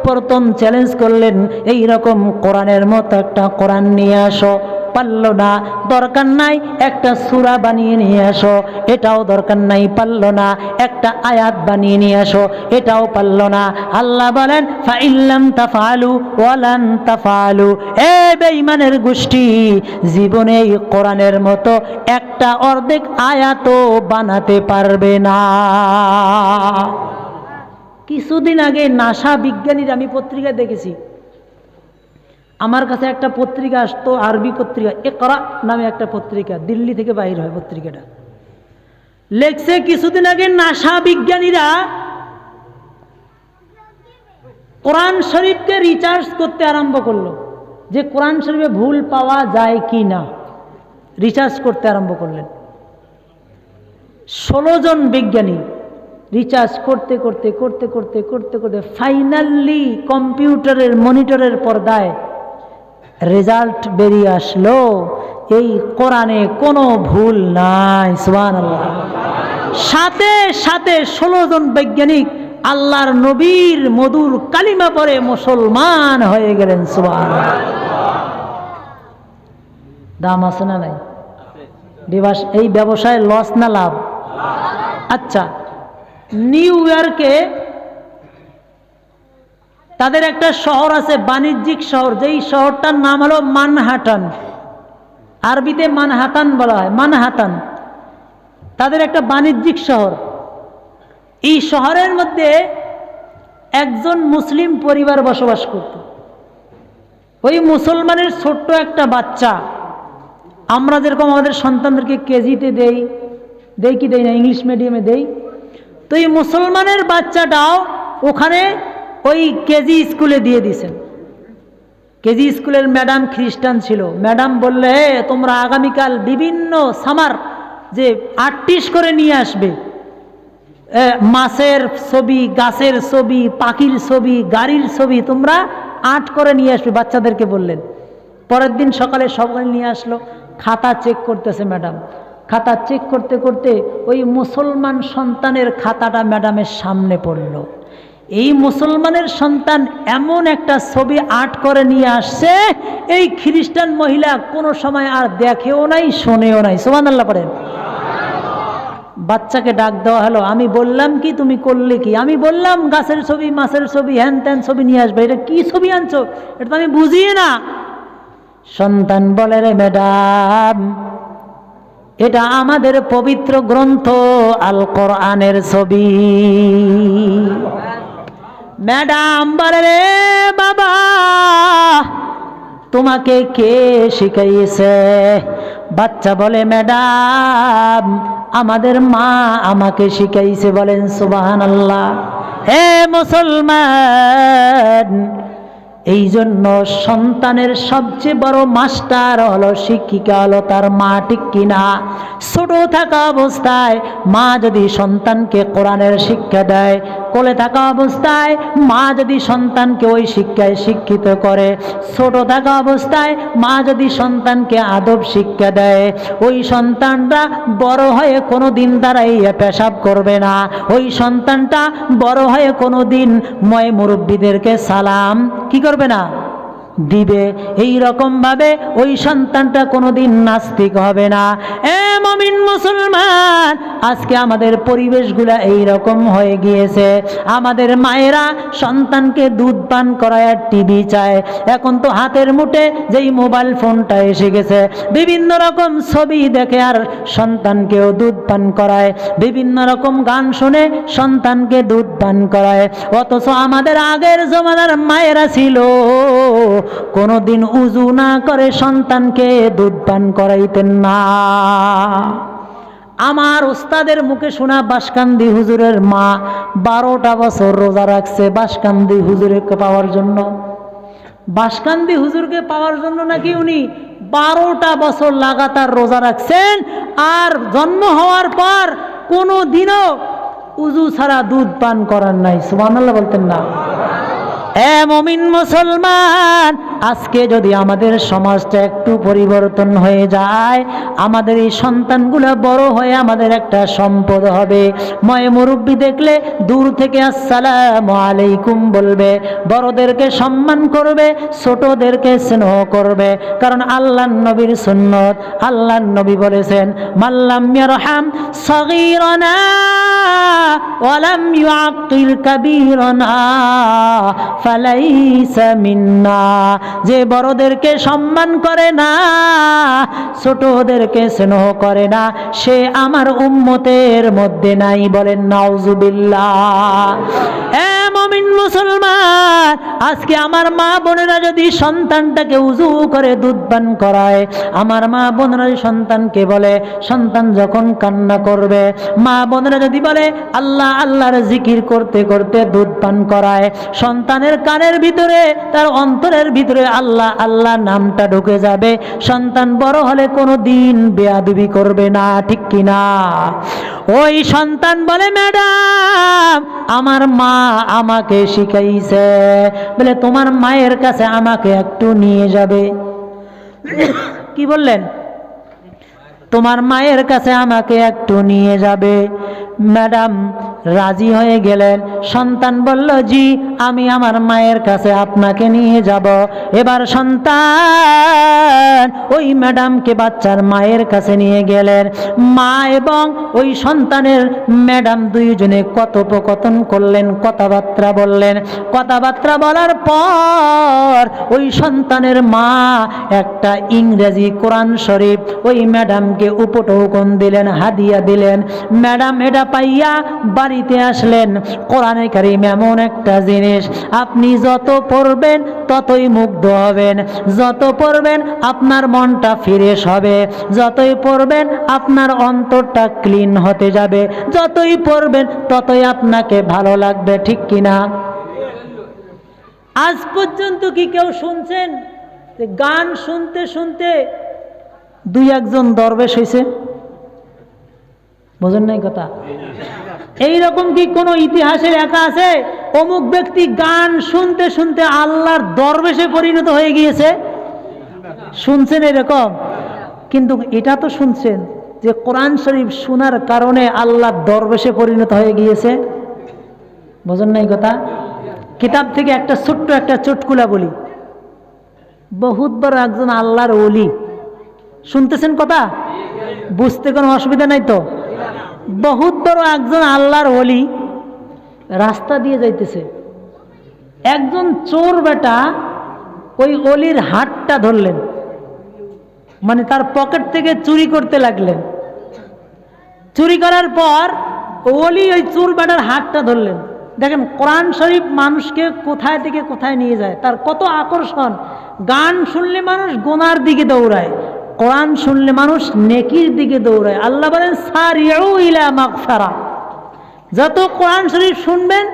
প্রথম চ্যালেঞ্জ করলেন এইরকম কোরআনের মতো একটা কোরআন নিয়ে আসো, পারল না। দরকার নাই একটা সূরা বানিয়ে নিয়ে আসো, এটাও দরকার নাই, পারল না। একটা আয়াত বানিয়ে নিয়ে আসো, এটাও পারল না। আল্লাহ বলেন ফাইল্লাম তাফআলু ওয়ালান তাফআলু, এ বেঈমানের গোষ্ঠী, জীবনে এই কোরআনের মতো একটা অর্ধেক আয়াতও বানাতে পারবে না। কিছুদিন আগে নাসা বিজ্ঞানীর আমি পত্রিকায় দেখেছি, আমার কাছে একটা পত্রিকা আসতো, আরবি পত্রিকা, ইকরা নামে একটা পত্রিকা, দিল্লি থেকে বাইর হয় পত্রিকাটা। লেখছে কিছুদিন আগে নাসা বিজ্ঞানীরা কোরআন শরীফকে রিসার্চ করতে আরম্ভ করলো, যে কোরআন শরীফে ভুল পাওয়া যায় কি না, রিসার্চ করতে আরম্ভ করলেন। 16 জন বিজ্ঞানী রিসার্চ করতে করতে করতে করতে করতে করতে ফাইনালি কম্পিউটারের মনিটরের পর্দায় রেজাল্ট বেরিয়ে আসলো, এই কোরআনে কোনো ভুল নাই। সুবহানাল্লাহ। সাথে সাথে 16 জন বৈজ্ঞানিক আল্লাহর নবীর মধুর কালিমা পড়ে মুসলমান হয়ে গেলেন। সুবহানাল্লাহ। দাম আছে না নাই? এই ব্যবসায় লস না লাভ? আচ্ছা, নিউ ইয়র্কে তাদের একটা শহর আছে, বাণিজ্যিক শহর, যেই শহরটার নাম হলো মানহাটান, আরবিতে মানহাতান বলা হয়, মানহাতান। তাদের একটা বাণিজ্যিক শহর। এই শহরের মধ্যে একজন মুসলিম পরিবার বসবাস করত। ওই মুসলমানের ছোট্ট একটা বাচ্চা, আমরা যেরকম আমাদের সন্তানদেরকে কেজিতে দেই কি দেই না, ইংলিশ মিডিয়ামে দেই, তো এই মুসলমানের বাচ্চাটাও ওখানে ওই কেজি স্কুলে দিয়ে দিয়েছেন। কেজি স্কুলের ম্যাডাম খ্রিস্টান ছিল। ম্যাডাম বললে, তোমরা আগামীকাল বিভিন্ন সামার যে 38 করে নিয়ে আসবে, মাছের ছবি, গাছের ছবি, পাখির ছবি, গাড়ির ছবি তোমরা আর্ট করে নিয়ে আসবে, বাচ্চাদেরকে বললেন। পরের দিন সকালে সবাই নিয়ে আসলো, খাতা চেক করতেছে ম্যাডাম। খাতা চেক করতে করতে ওই মুসলমান সন্তানের খাতাটা ম্যাডামের সামনে পড়ল। এই মুসলমানের সন্তান এমন একটা ছবি আর্ট করে নিয়ে আসছে, এই খ্রিস্টান মহিলা কোনো সময় আর দেখেও নাই, শোনেও নাই। সুবহানাল্লাহ পড়েন। বাচ্চাকে ডাক দেওয়া হলো, আমি বললাম কি, তুমি করলে কি? আমি বললাম গাছের ছবি, মাছের ছবি, হ্যান ত্যান ছবি নিয়ে আসবে, এটা কি ছবি আনছো, এটা তো আমি বুঝি না। সন্তান বলে, রে ম্যাডাম, এটা আমাদের পবিত্র গ্রন্থ আল কোরআনের ছবি। ম্যাডাম বলে, রে বাবা, তোমাকে কে শিখাইছে? বাচ্চা বলে, ম্যাডাম, আমাদের মা আমাকে শিখাইছে। বলেন সুবহানাল্লাহ। হে মুসলমান, এই জন্য সন্তানের সবচেয়ে বড় মাস্টার হলো, শিক্ষিকা হলো তার মা, ঠিক কিনা? ছোট থাকা অবস্থায় মা যদি সন্তানকে কোরআনের শিক্ষা দেয়, কোলে থাকা অবস্থায় মা যদি সন্তানকে ওই শিক্ষায় শিক্ষিত করে, ছোট থাকা অবস্থায় মা যদি সন্তানকে আদব শিক্ষা দেয়, ওই সন্তানটা বড় হয়ে কোনো দিন দাঁড়াইয়া পেশাব করবে না। ওই সন্তানটা বড় হয়ে কোনো দিন ময় মুরব্বীদেরকে সালাম কি করবে না, দিবে। এই রকম ভাবে ওই সন্তানটা কোনোদিন নাস্তিক হবে না। এ মুমিন মুসলমান, আজকে আমাদের পরিবেশগুলো এই রকম হয়ে গিয়েছে। আমাদের মায়েরা সন্তানকে দুধ পান করায় আর টিভি চায়। এখন তো হাতের মুঠে যেই মোবাইল ফোনটা এসে গেছে, বিভিন্ন রকম ছবি দেখে আর সন্তানকেও দুধ পান করায়, বিভিন্ন রকম গান শুনে সন্তানকে দুধ পান করায়। অথচ আমাদের আগের জমানার মায়েরা ছিল কোনোদিন উজু না করে সন্তানকে দুধ পান করাইতেন না। আমার উস্তাদের মুখে শোনা, বাসকান্দি হুজুরের মা 12টা বছর রোজা রাখছে বাসকান্দি হুজুরকে পাওয়ার জন্য। বাসকান্দি হুজুরকে পাওয়ার জন্য নাকি উনি 12টা বছর লাগাতার রোজা রাখছেন, আর জন্ম হওয়ার পর কোনো দিনও উজু ছাড়া দুধ পান করার নাই। সুবহানাল্লাহ বলতেন না? এ মুমিন মুসলমান, আজকে যদি আমাদের সমাজটা একটু পরিবর্তন হয়ে যায়, আমাদের এই সন্তানগুলো বড় হয়ে আমাদের একটা সম্পদ হবে। ময় মুরব্বী দেখলে দূর থেকে আসসালামু আলাইকুম বলবে, বড়দেরকে সম্মান করবে, ছোটদেরকে স্নেহ করবে। কারণ আল্লাহর নবীর সুন্নত, আল্লাহর নবী বলেছেন, মাল্লাম ইয়ারহাম সগীরানা ওয়ালাম ইউআক্কির কাবীরানা ফালাইসা মিন্না। যে বড়দেরকে সম্মান করে না, ছোটদেরকে স্নেহ করে না, সে আমার উম্মতের মধ্যে নাই। বলেন নাউজুবিল্লাহ। এ মুমিন মুসলমান, আজকে আমার মা বোনেরা যদি সন্তানটাকে উজু করে দুধ পান করায়, আমার মা বোনেরা সন্তানকে বলে, সন্তান যখন কান্না করবে, মা বোনেরা যদি বলে আল্লাহ আল্লাহর জিকির করতে করতে দুধ পান করায়, সন্তানের কানের ভিতরে, তার অন্তরের ভিতরে আল্লাহ আল্লাহ নামটা ঢুকে যাবে। সন্তান বড় হলে কোনো দিন বেয়াদবি করবে না, ঠিক কিনা? ওই সন্তান বলে, ম্যাডাম, আমার মা আমাকে শিখাইছে। বলে, তোমার মায়ের কাছে আমাকে একটু নিয়ে যাবে? কি বললেন? তোমার মায়ের কাছে আমাকে একটু নিয়ে যাবে? ম্যাডাম রাজি হয়ে গেলেন। সন্তান বলল, জি, আমি আমার মায়ের কাছে আপনাকে নিয়ে যাব। এবার সন্তান ওই ম্যাডামকে বাচ্চার মায়ের কাছে নিয়ে গেলেন। মা এবং ওই সন্তানের ম্যাডাম দুইজনে কথোপকথন করলেন, কথাবার্তা বললেন। কথাবার্তা বলার পর ওই সন্তানের মা একটা ইংরেজি কোরআন শরীফ ওই ম্যাডামকে উপঢৌকন দিলেন, হাদিয়া দিলেন। ম্যাডাম এটা পাইয়া বাড়িতে আসলেন। কোরআনে কারীম এমন একটা জিনিস, আপনি যত পড়বেন ততই মুগ্ধ হবেন, যত পড়বেন আপনার মনটা ফ্রেশ হবে, যতই পড়বেন আপনার অন্তরটা ক্লিন হতে যাবে, যতই পড়বেন ততই আপনাকে ভালো লাগবে, ঠিক কিনা? আজ পর্যন্ত কি কেউ শুনছেন যে গান শুনতে শুনতে দুই একজন দরবেশ হয়েছে? বোঝেন নাই কথা? এই রকম কি কোনো ইতিহাসে লেখা আছে অমুক ব্যক্তি গান শুনতে শুনতে আল্লাহর দরবেশে পরিণত হয়ে গিয়েছে? শুনছেন এরকম? কিন্তু এটা তো শুনছেন যে কোরআন শরীফ শোনার কারণে আল্লাহর দরবেশে পরিণত হয়ে গিয়েছে। বোঝেন নাই কথা? কিতাব থেকে একটা ছোট্ট একটা চুটকুলা বলি। বহুত বড় একজন আল্লাহর ওলি, শুনতেছেন কথা? বুঝতে কোনো অসুবিধা নাই তো? বহুত বড় একজন আল্লাহর ওলি রাস্তা দিয়ে যাইতেছে, একজন চোর বেটা ওই ওলির হাতটা ধরলেন, মানে তার পকেট থেকে চুরি করতে লাগলেন। চুরি করার পর ওলি ওই চোর বেটার হাতটা ধরলেন। দেখেন কোরআন শরীফ মানুষকে কোথায় থেকে কোথায় নিয়ে যায়, তার কত আকর্ষণ। গান শুনলে মানুষ গুনার দিকে দৌড়ায়, কোরআন শুনলে মানুষ নেকির দিকে দৌড়ায়। আল্লাহ বলেন সারিউ ইলা মাগফিরা। যত কোরআন শরীফ শুনবেন,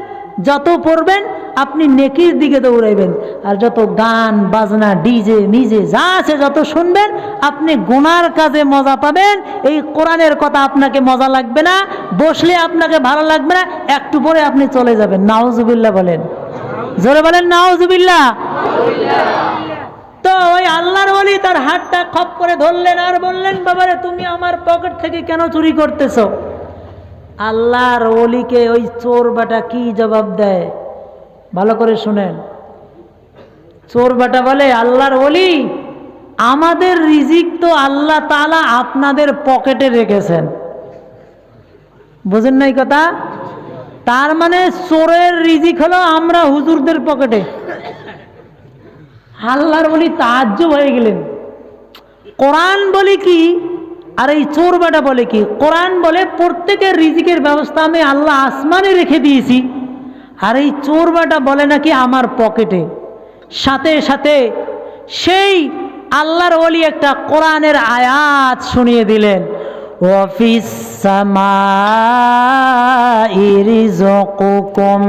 যত পড়বেন, আপনি নেকির দিকে দৌড়াইবেন। আর যত গান বাজনা ডিজে মিজে যা আছে যত শুনবেন, আপনি গুনার কাজে মজা পাবেন। এই কোরআনের কথা আপনাকে মজা লাগবে না, বসলে আপনাকে ভালো লাগবে না, একটু পরে আপনি চলে যাবেন। নাউজুবিল্লাহ বলেন, জোরে বলেন নাউজুবিল্লাহ। তো ওই আল্লাহর ওলি তার হাতটা খপ করে ধরলেন আর বললেন, বাবারে তুমি আমার পকেট থেকে কেন চুরি করতেছো? আল্লাহর ওলিকে ওই চোর বেটা কি জবাব দেয় ভালো করে শুনেন। চোর বেটা বলে, আল্লাহর ওলি, আমাদের রিজিক তো আল্লাহ তাআলা আপনাদের পকেটে রেখেছেন। বুঝেন নাই কথা? তার মানে চোরের রিজিক হলো আমরা হুজুরদের পকেটে। আল্লাহর ওলি তাজ্জুব হয়ে গেলেন। কোরআন বলে কি আর এই চোর বেটা বলে কি? কোরআন বলে প্রত্যেকের রিজিকের ব্যবস্থা আমি আল্লাহ আসমানে রেখে দিয়েছি, আর এই চোর বেটা বলে নাকি আমার পকেটে। সাথে সাথে সেই আল্লাহর ওলি একটা কোরআনের আয়াত শুনিয়ে দিলেন, ওয়াফিস সামাই রিজকুকুম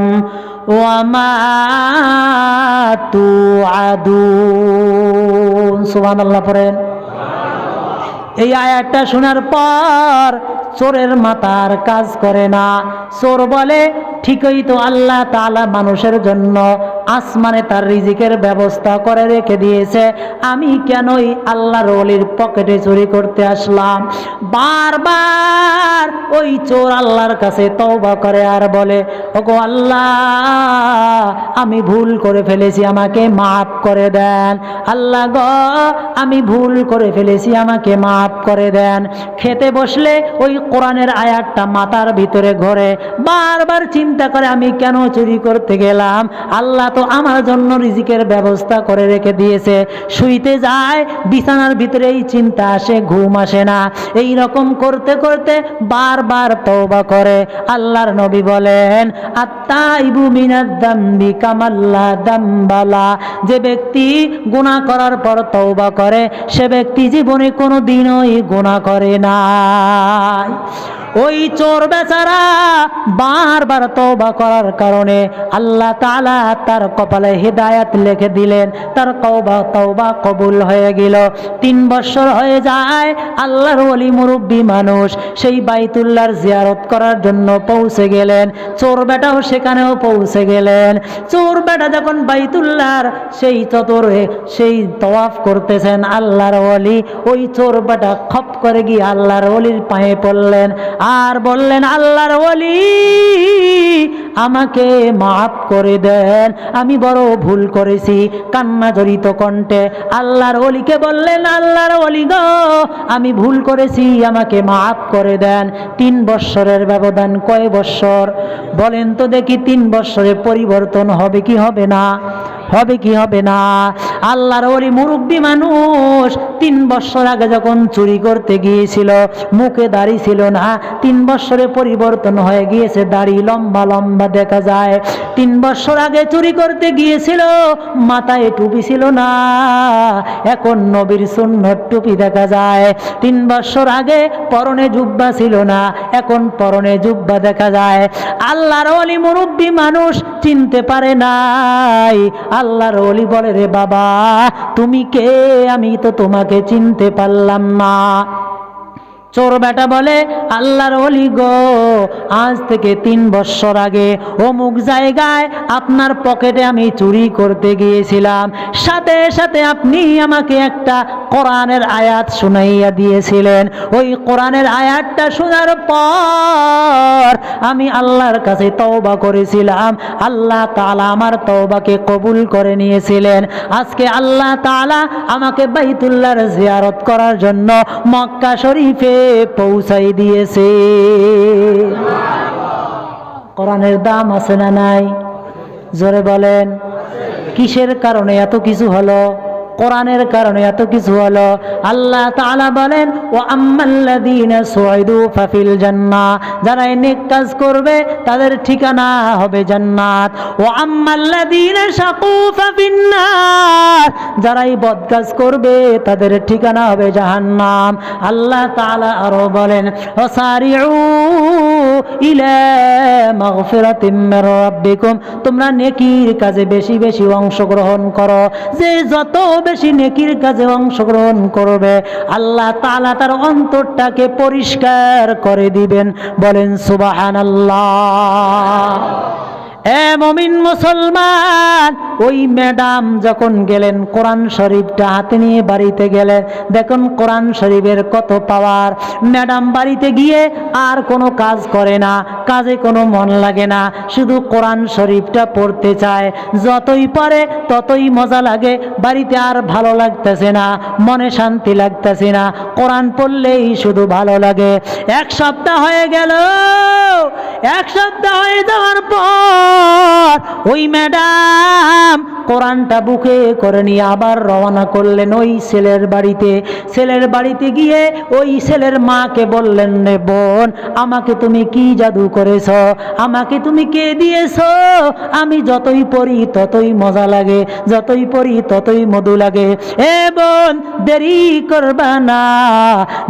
ওয়া মা তুআদুন। সুবহানাল্লাহ পড়েন। এই আয়াতটা শোনার পর চোরের মাথার কাজ করে না। চোর বলে, ঠিকই তো, আল্লাহ তাআলা মানুষের জন্য আসমানে তার রিজিকের ব্যবস্থা করে রেখে দিয়েছে, আমি কেনই আল্লাহর ওলির পকেটে চুরি করতে আসলাম? বারবার ওই চোর আল্লাহর কাছে তওবা করে আর বলে, ওগো আল্লাহ, আমি ভুল করে ফেলেছি, আমাকে মাফ করে দেন। আল্লাহ গো, আমি ভুল করে ফেলেছি, আমাকে মাফ করে দেন। খেতে বসলে ওই কোরআনের আয়াতটা মাথার ভিতরে ঘোরে, বারবার চিন্তা করে আমি কেন চুরি করতে গেলাম? আল্লাহ তো আমার জন্য রিজিকের ব্যবস্থা করে রেখে দিয়েছে। শুইতে যায়, বিছানার ভিতরে এই চিন্তা আসে, ঘুম আসে না। এই রকম করতে করতে বারবার তওবা করে। আল্লাহর নবী বলেন, আত্তাইবু মিনাদ যামবি কামাল্লা যামবালা। যে ব্যক্তি গুনাহ করার পর তওবা করে, সে ব্যক্তি জীবনে কোনো দিনই গুনাহ করে না। ওই চোর বেচারা বারবার তওবা করার কারণে আল্লাহ তাআলা তার কপালে হিদায়াত লিখে দিলেন, তার তওবা কবুল হয়ে গেল। 3 বছর হয়ে যায়, আল্লাহর ওলি মুরব্বী মানুষ সেই বাইতুল্লাহর জিয়ারত করার জন্য পৌঁছে গেলেন। চোর বেটাও সেখানেও পৌঁছে গেলেন। চোর বেটা যখন বাইতুল্লাহর সেই চত্বরে সেই তওয়াফ করতেছেন, আল্লাহর ওলি ওই চোর বেটা খপ করে গিয়ে আল্লাহর ওলির পায়ে পড়লেন আর বললেন, আল্লাহর ওলি, আমাকে মাফ করে দেন, আমি বড় ভুল করেছি। কান্না জড়িত কণ্ঠে আল্লাহর ওলিকে বললেন, আল্লাহর ওলি গো, আমি ভুল করেছি, আমাকে মাফ করে দেন। 3 বৎসরের ব্যবধান কয় বৎসর বলেন তো দেখি? 3 বৎসরে পরিবর্তন হবে কি হবে না? হবে কি হবে না? আল্লাহর ওলি মুরব্বী মানুষ 3 বৎসর আগে যখন চুরি করতে গিয়েছিল, মুখে দাড়ি ছিল না, 3 বৎসরে পরিবর্তন হয়ে গিয়েছে, দাড়ি লম্বা লম্বা দেখা যায়। 3 বৎসর আগে চুরি করতে গিয়েছিল, মাথায় টুপি ছিল না, এখন নবীর সুন্নত টুপি দেখা যায়। 3 বৎসর আগে পরনে জুব্বা ছিল না, এখন পরনে জুব্বা দেখা যায়। আল্লাহর ওলি মুরব্বী মানুষ চিনতে পারে নাই। আল্লাহর ওলি বলে, রে বাবা, তুমি কে? আমি তো তোমাকে চিনতে পারলাম না। চোর বেটা বলে, আল্লাহর ওলি গো, আজ থেকে 3 বছর আগে অমুক জায়গায় আপনার পকেটে আমি চুরি করতে গিয়েছিলাম, সাথে সাথে আপনি আমাকে একটা কোরআনের আয়াত শুনাইয়া দিয়েছিলেন। ওই কোরআনের আয়াতটা শোনার পর আমি আল্লাহর কাছে তওবা করেছিলাম, আল্লাহ তাআলা আমার তওবাকে কবুল করে নিয়েছিলেন। আজকে আল্লাহ তাআলা আমাকে বাইতুল্লাহর জিয়ারত করার জন্য মক্কা শরীফে পৌঁছাই দিয়েছে। কোরআনের দাম আছে না নাই? জোরে বলেন। কিসের কারণে এত কিছু হলো? কোরআনের কারণে এত কিছু হলো। আল্লাহ তাআলা বলেন, ও আম্মাল্লাযীনা সুইদু ফাফিল জান্নাহ, যারা নেক কাজ করবে তাদের ঠিকানা হবে জান্নাত। ও আম্মাল্লাযীনা শাকু ফাফিন্নার, যারাই বদ কাজ করবে তাদের ঠিকানা হবে জাহান্নাম। আল্লাহ তাআলা আরো বলেন, ওয়াসারিউ ইলা মাগফিরাতিম মির রাব্বিকুম, তোমরা নেকির কাজে বেশি বেশি অংশগ্রহণ করো। যে যত বেশি নেকির কাজে অংশগ্রহণ করবে আল্লাহ তাআলা তার অন্তরটাকে পরিষ্কার করে দিবেন। বলেন সুবহানাল্লাহ। এ মুমিন মুসলমান, ওই ম্যাডাম যখন গেলেন কোরআন শরীফটা হাতে নিয়ে বাড়িতে গেলেন, দেখুন কোরআন শরীফের কত পাওয়ার। ম্যাডাম বাড়িতে গিয়ে আর কোনো কাজ করে না, কাজে কোনো মন লাগে না, শুধু কোরআন শরীফটা পড়তে চায়। যতই পড়ে ততই মজা লাগে, বাড়িতে আর ভালো লাগতেছে না, মনে শান্তি লাগতেছে না, কোরআন পড়লেই শুধু ভালো লাগে। 1 সপ্তাহ হয়ে গেল। 1 সপ্তাহ হয়ে যাওয়ার পর ওই ম্যাডাম কোরআনটা বুকে করে নিয়ে আবার রওনা করলেন ওই ছেলের বাড়িতে। ছেলের বাড়িতে গিয়ে ওই ছেলের মাকে বললেন, রে বোন, আমাকে তুমি কি জাদু করেছ? আমাকে তুমি কে দিয়েছ? আমি যতই পড়ি ততই মজা লাগে, যতই পড়ি ততই মধু লাগে। এ বোন, দেরি করবা না,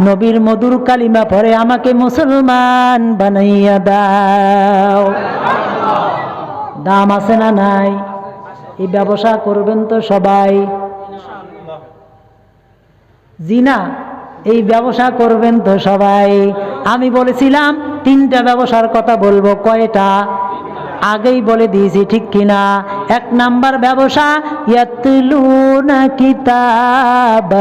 নবীর মধুর কালিমা পড়ে আমাকে মুসলমান বানাইয়া দাও। দাম আছে না নাই? এই ব্যবসা করবেন তো সবাই? জিনা, এই ব্যবসা করবেন তো সবাই? আমি বলেছিলাম 3টা ব্যবসার কথা বলবো, কয়টা আগেই বলে দিয়েছি, ঠিক কিনা? 1 নাম্বার ব্যবসা, ইয়াতলুনা কিতাবাল্লাহ।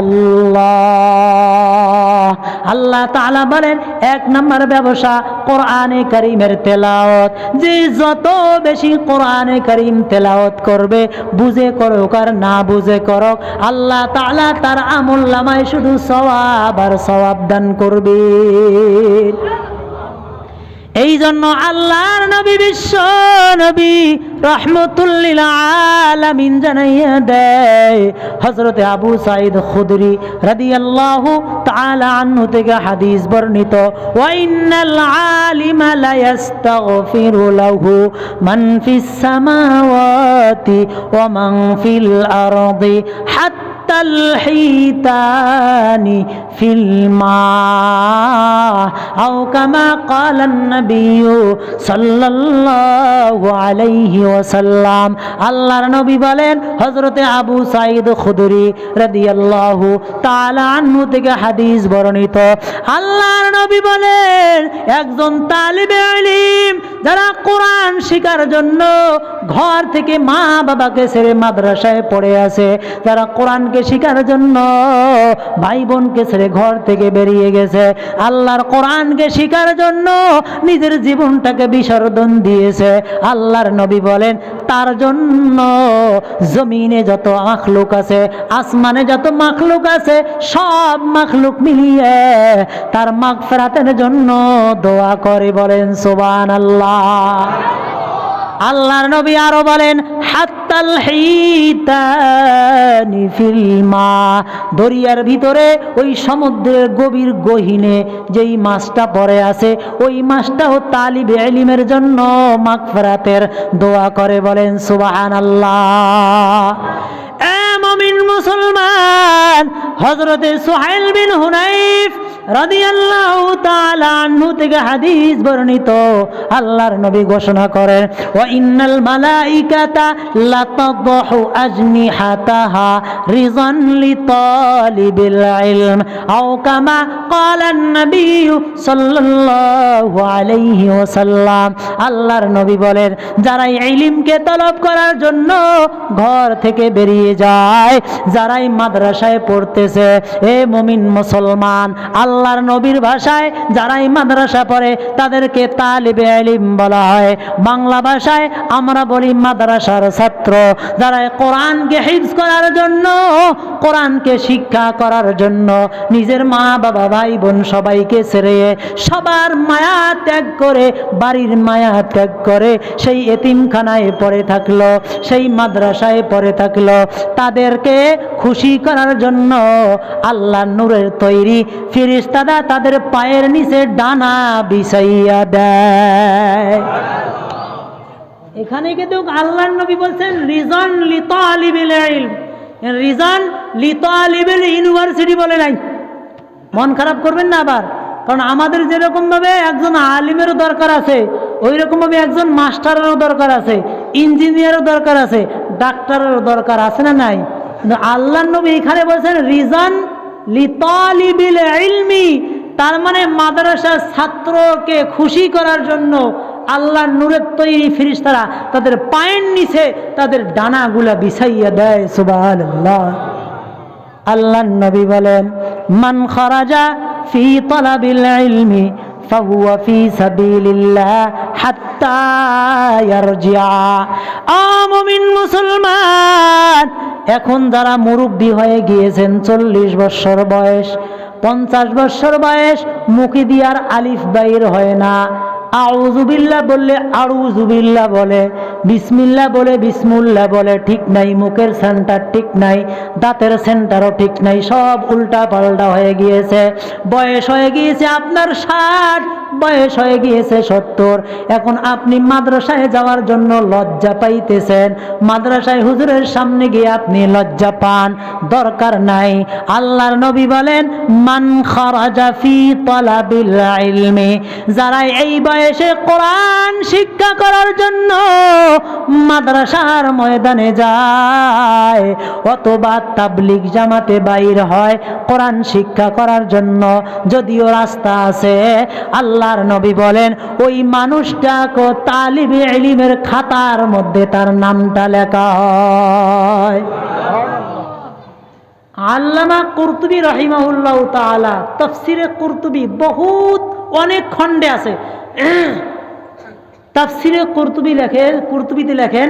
আল্লাহ তাআলা বলেন 1 নাম্বার ব্যবসা কোরআনে কারীমের তেলাওয়াত। যে যত বেশি কোরআনে কারীম তেলাওয়াত করবে, বুঝে করুক আর না বুঝে করুক, আল্লাহ তাআলা তার আমলনামায় শুধু সওয়াব আর সওয়াব দান করবে। এই জন্য আল্লাহর নবী, বিশ্ব নবী রহমতুল লিল আলামিন জানাইয়া দেয়, হযরতে আবু সাঈদ খুদরি রাদিয়াল্লাহু তাআলা আনহু থেকে হাদিস বর্ণিত, ওয়া ইন্নাল আলিমা লা ইস্তাগফিরু লাহু মান ফিস সামাওয়াতি ওয়া মান ফিল আরদি হাত্তাল হিতানি ফিল মা আও কামা ক্বালান নবিয়্যু সাল্লাল্লাহু আলাইহি ওয়াসাল্লাম। আল্লাহর নবী বলেন, হযরতে আবু সাঈদ খুদরি রাদিয়াল্লাহু তাআলা আনহু থেকে হাদিস বর্ণিত, আল্লাহর নবী বলেন, একজন তালিবে ইলম যারা কোরআন শিখার জন্য ঘর থেকে মা বাবাকে ছেড়ে মাদ্রাসায় পড়ে আছে, যারা কোরআনকে শিখার জন্য ভাই বোনকে ছেড়ে ঘর থেকে বেরিয়ে গেছে, আল্লাহর কোরআনকে শিখার জন্য নিজের জীবনটাকে বিসর্জন দিয়েছে, আল্লাহর নবী বলেন, তার জন্য জমিনে যত মাখলুক আছে, আসমানে যত মাখলুক আছে, সব মাখলুক মিলিয়ে তার মাগফিরাতের জন্য দোয়া করে। বলেন সুবহানাল্লাহ। আল্লাহর নবী আরো বলেন, হাত্তাল হিতানি ফিল মা, দরিয়ার ভিতরে ওই সমুদ্রের গভীর গহীনে যেই মাছটা পড়ে আছে, ওই মাছটাও তালিবে ইলমের জন্য মাগফিরাতের দোয়া করে। বলেন সুবহানাল্লাহ। এ মুমিন মুসলমান, হযরতে সুহাইল বিন হুনাইফ রাদিয়াল্লাহু তাআলা আনহু থেকে হাদিস বর্ণিত, আল্লাহর নবী ঘোষণা করেন, ওয়া ইন্নাল মালাইকাতা লাতাদহু আজনিহাতাহা রিজান লিতালিবিল ইলম আও কামা ক্বালান নবী সাল্লাল্লাহু আলাইহি ওয়াসাল্লাম। আল্লাহর নবী বলেন, যারা ইলমকে তলব করার জন্য ঘর থেকে বেরিয়ে যায়, যারাই মাদ্রাসায় পড়তেছে, এ মুমিন মুসলমান, আল্লাহর নবীর ভাষায় যারাই মাদ্রাসা পড়ে তাদেরকে তালিবে ইলম বলা হয়। বাংলা ভাষায় আমরা বলি মাদ্রাসার ছাত্র। যারা কোরআনকে হিফজ করার জন্য, কোরআনকে শিক্ষা করার জন্য নিজের মা বাবা ভাই বোন সবাইকে ছেড়ে, সবার মায়া ত্যাগ করে, বাড়ির মায়া ত্যাগ করে সেই এতিমখানায় পড়ে থাকলো, সেই মাদ্রাসায় পড়ে থাকলো, তাদেরকে খুশি করার জন্য আল্লাহর নূরের তৈরি ফেরেশতারা তাদের পায়ের নিচে ডানা বিছাইয়া দেয়। এখানে কিন্তু আল্লাহর নবী বলছেন রিজন লিতালিবিল ইলম, রিজন লিতালিবিল ইউনিভার্সিটি বলে নাই। মন খারাপ করবেন না আবার, কারণ আমাদের যেরকম ভাবে একজন আলিমেরও দরকার আছে, ওই রকম ভাবে একজন মাস্টারেরও দরকার আছে, ইঞ্জিনিয়ারও দরকার আছে, ডাক্তারেরও দরকার আছে না নাই? কিন্তু আল্লাহর নবী এখানে বলছেন রিজন লিতালিবিল ইলমি, তার মানে মাদ্রাসার ছাত্রকে খুশি করার জন্য আল্লাহর নূরের তৈরি ফেরেশতারা তাদের পায়ের নিচে তাদের ডানাগুলা বিছাইয়া দেয়। সুবহানাল্লাহ। আল্লাহর নবী বলেন, মান খারাজা ফি তালাবিল ইলমি ফাহুয়া ফি সাবিলিল্লাহ হাত্তা ইয়ারজিআ। মুমিন মুসলমান, এখন যারা মুরব্বী হয়ে গিয়েছেন, 40 বছর বয়স, 50 বছর বয়স, মুখে দিয়ার আলিফ বাইর হয় না, আউযুবিল্লাহ বললে আউযুবিল্লাহ বলে, বিসমিল্লাহ বলে বিসমুল্লাহ বলে, ঠিক নাই, মুখের সেন্টার ঠিক নাই, দাঁতের সেন্টারও ঠিক নাই, সব উল্টা পাল্টা হয়ে গিয়েছে। বয়স হয়ে গিয়েছে আপনার 60, বয়স হয়ে গিয়েছে 70, এখন আপনি মাদ্রাসায় যাওয়ার জন্য লজ্জা পাইতেছেন, মাদ্রাসায় হুজুরের সামনে গিয়ে আপনি লজ্জা পান, দরকার নাই। আল্লাহর নবী বলেন, মান খারাজা ফি তালাবিল ইলমি, যারা এই বয়সে কোরআন শিক্ষা করার জন্য মাদ্রাসার ময়দানে যায় অথবা তাবলীগ জামাতে বাইর হয় কোরআন শিক্ষা করার জন্য, যদিও রাস্তা আছে, আল্লাহর নবী বলেন ওই মানুষটাকে তালিবে ইলমের খাতার মধ্যে তার নামটা লেখা হয়। আল্লামা কুরতুবী রাহিমাহুল্লাহ তাআলা তাফসিরে কুরতুবী বহুত অনেক খণ্ডে আছে, তাফসিরে কুরতুবীতে লেখেন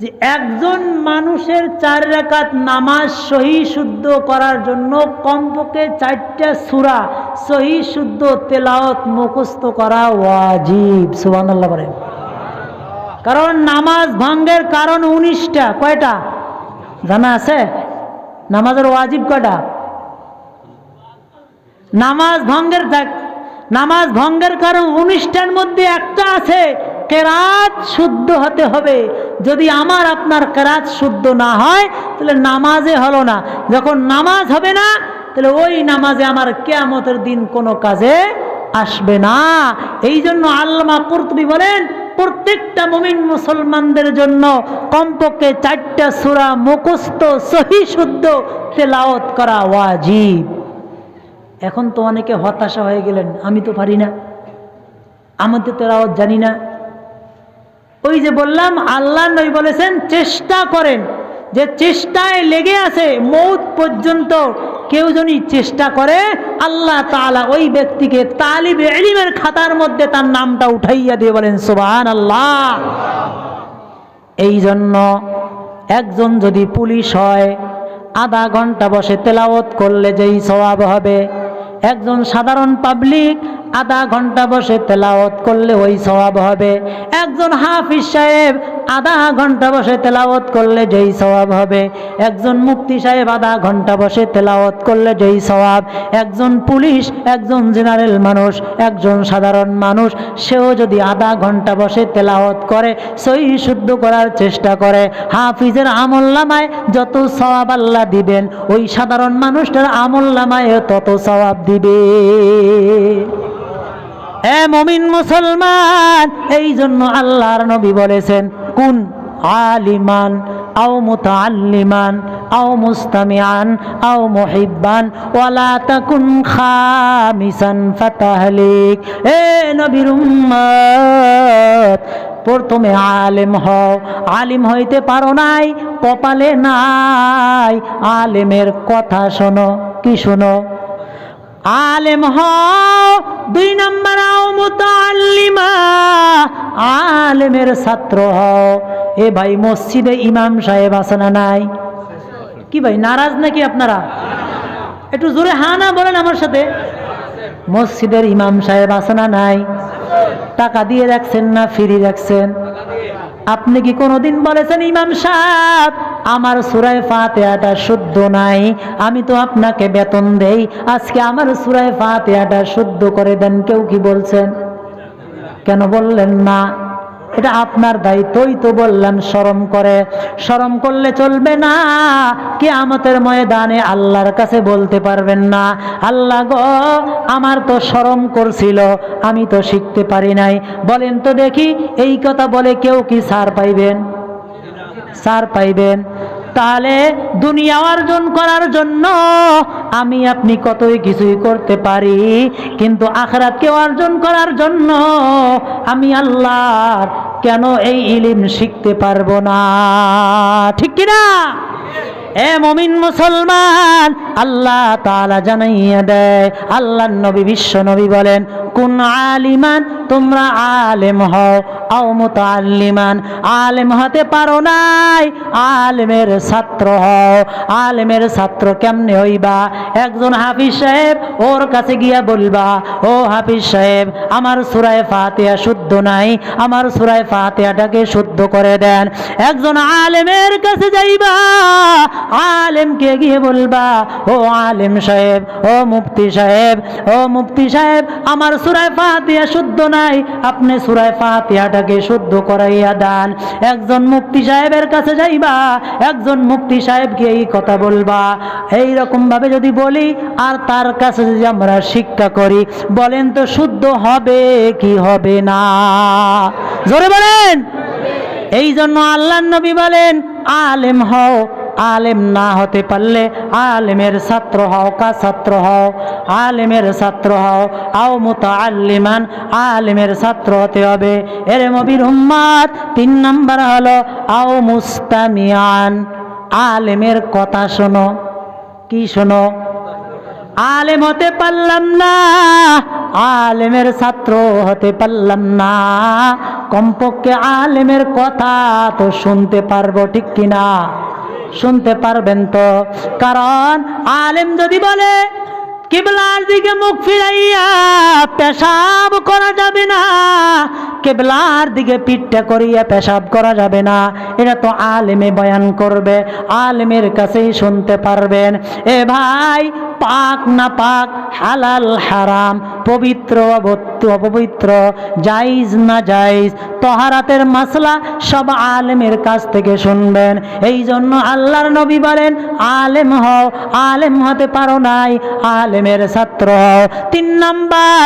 যে একজন মানুষের 4 রাকাত নামাজ সহি শুদ্ধ করার জন্য কমপক্ষে 4টা সূরা সহি শুদ্ধ তেলাওয়াত মুখস্থ করা ওয়াজিব। সুবহানাল্লাহ বলেন। কারণ নামাজ ভঙ্গের কারণ 19টা। কয়টা জানা আছে? নামাজের ওয়াজিব কয়টা? নামাজ ভঙ্গের কারণ 19টার মধ্যে একটা আছে, কেরাত শুদ্ধ হতে হবে। যদি আমার আপনার কেরাত শুদ্ধ না হয় তাহলে নামাজে হলো না। যখন নামাজ হবে না তাহলে ওই নামাজে আমার কিয়ামতের দিন কোনো কাজে আসবে না। এই জন্য আল্লামা কুরতুবী বলেন প্রত্যেকটা মুমিন মুসলমানদের জন্য কমপক্ষে 4টা সূরা মুখস্থ সহি শুদ্ধ তেলাওয়াত করা ওয়াজিব। এখন তো অনেকে হতাশা হয়ে গেলেন, আমি তো পারি না, আমি তো তেলাওয়াত জানি না। ওই যে বললাম আল্লাহর নবী বলেছেন চেষ্টা করেন, যে চেষ্টায় লেগে আছে মৌত পর্যন্ত কেউ যদি চেষ্টা করে আল্লাহ তাআলা ওই ব্যক্তিকে তালিবে ইলমের খাতার মধ্যে তার নামটা উঠাইয়া দিয়ে বলেন সুবহানাল্লাহ। এই জন্য একজন যদি পুলিশ হয় আধা ঘন্টা বসে তেলাওয়াত করলে যেই সওয়াব হবে, একজন সাধারণ পাবলিক আধা ঘন্টা বসে তেলাওয়াত করলে ওই সওয়াব হবে। একজন হাফিজ সাহেব আধা ঘন্টা বসে তেলাওয়াত করলে যেই সওয়াব হবে, একজন মুফতি সাহেব আধা ঘন্টা বসে তেলাওয়াত করলে যেই সওয়াব, একজন পুলিশ, একজন জেনারেল মানুষ, একজন সাধারণ মানুষ, সেও যদি আধা ঘন্টা বসে তেলাওয়াত করে, সহিহ শুদ্ধ করার চেষ্টা করে, হাফিজের আমলনামায় যত সওয়াব আল্লাহ দিবেন, ওই সাধারণ মানুষটার আমলনামায় তত সওয়াব দিবে। এ মুমিন মুসলমান, এই জন্য আল্লাহর নবী বলেছেন, কুন আলিমান আও মুতাআল্লিমান আও মুস্তামিআন আও মুহিব্বান ওয়ালা তাকুন খামিসান ফাতাহলিক। এ নবীর উম্মত, প্রথমে আলেম হও। আলিম হইতে পারো নাই, কপালে নাই, আলেমের কথা শোনো। কি শোনো? আলেম হও। 2 নম্বর আও মুতাআল্লিমা, আলেমের ছাত্র হও। এ ভাই, মসজিদে ইমাম সাহেব আছে না নাই? কি ভাই, নারাজ নাকি আপনারা? একটু জোরে হ্যাঁ না বলেন আমার সাথে। মসজিদের ইমাম সাহেব আছে না নাই? টাকা দিয়ে রাখছেন না ফ্রি রাখছেন? আপনি কি কোনোদিন বলেছেন, ইমাম সাহেব আমার সূরা ফাতিহাটা শুদ্ধ নাই, আমি তো আপনাকে বেতন দেই, আজকে আমার সূরা ফাতিহাটা শুদ্ধ করে দেন? কেউ কি বলছেন? কেন বললেন না? এটা আপনার দায়িত্বই তো বললেন। শরম করে, শরম করলে চলবে না। কিয়ামতের ময়দানে আল্লাহর কাছে বলতে পারবেন না, আল্লাহ গো আমার তো শরম করছিল, আমি তো শিখতে পারি নাই। বলেন তো দেখি, এই কথা বলে কেউ কি ছাড় পাইবেন? ছাড় পাইবেন? তাহলে দুনিয়া অর্জন করার জন্য আমি আপনি কতই কিছুই করতে পারি, কিন্তু আখিরাতকে অর্জন করার জন্য আমি আল্লাহর কেন এই ইলম শিখতে পারবো না? ঠিক কিনা? এ মুমিন মুসলমান, আল্লাহ তাআলা জানাইয়া দেয়, আল্লাহর নবী বিশ্ব নবী বলেন, কুন আলিমান, তোমরা আলেম হও, আও মুতাআল্লিমান, আলেম হতে পারো নাই, আলেমের ছাত্র হও। আলেমের ছাত্র কেমনে হইবা? একজন হাফিজ সাহেব, ওর কাছে গিয়া বলবা, ও হাফিজ সাহেব আমার সূরা ফাতিহা শুদ্ধ নাই, আমার সূরা ফাতিহাটাকে শুদ্ধ করে দেন। একজন আলেমের কাছে যাইবা, আলেমকে গিয়ে বলবা, ও আলেম সাহেব, ও মুফতি সাহেব, ও মুফতি সাহেব আমার সূরা ফাতিহা শুদ্ধ নাই, আপনি সূরা ফাতিহাটাকে শুদ্ধ করাইয়া দেন। একজন মুফতি সাহেবের কাছে যাইবা, একজন মুফতি সাহেবকে এই কথা বলবা। এই রকম ভাবে যদি বলি আর তার কাছে যদি আমরা শিক্ষা করি, বলেন তো শুদ্ধ হবে কি হবে না? জোরে বলেন। এই জন্য আল্লাহর নবী বলেন, আলেম হও। আলেম না হতে পারলে আলেমের ছাত্র হও। কা ছাত্র হও? আলেমের ছাত্র হও। আও মুতাআল্লিমান, আলেমের ছাত্র হতে হবে। এর নবীর উম্মত 3 নাম্বার হলো আও মুস্তামিআন, আলেমের কথা শোনো। কি শোনো? আলেম হতে পারলাম না, আলেমের ছাত্র হতে পারলাম না, কমপক্ষে আলেমের কথা তো শুনতে পারবো। ঠিক কিনা? শুনতে পারবেন তো? কারণ আলেম যদি বলে কিবলার দিকে মুখ ফিরাইয়া পেশাব করা যাবে না, কিবলার দিকে পিঠটা করিয়া পেশাব করা যাবে না, এটা তো আলেমে বয়ান করবে, আলেমের কাছেই শুনতে পারবেন। এ ভাই, পাক না পাক, হালাল হারাম, পবিত্র অপবিত্র, জায়েজ না জায়েজ, তহারাতের মাসলা সব আলেমের কাছ থেকে শুনবেন। এই জন্য আল্লাহর নবী বলেন, আলেম হও। আলেম হতে পারো নাই, আলেমের ছাত্র হও। 3 নাম্বার,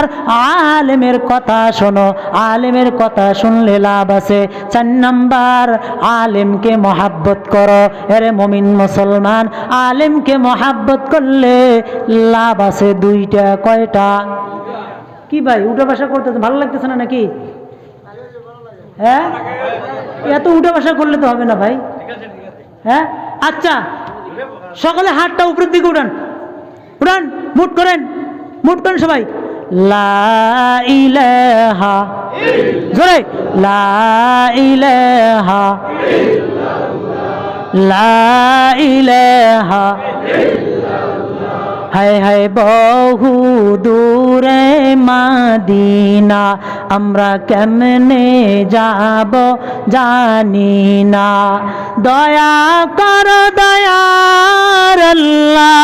আলেমের কথা শোনো। আলেমের কথা শুনলে লাভ আছে। 4 নাম্বার, আলেমকে মহাব্বত করো। এরে মুমিন মুসলমান, আলেমকে মহাব্বত করলে লাভ আছে 2টা। কয়টা? কি ভাই উঠা বসা করতেছে, ভালো লাগতেছে না নাকি? হ্যাঁ, এত উঠা বসা করলে তো হবে না ভাই। হ্যাঁ, আচ্ছা, সকলে হাতটা উপরের দিকে উঠান, উঠান, মুট করেন, মুট করেন সবাই। লা ইলাহা, জোরে, লা ইলাহা, লা ইলাহা, হায় হায় বহু দূরে মাদিনা আমরা কেমনে যাব জানি না। দয়া কর দয়ার আল্লাহ,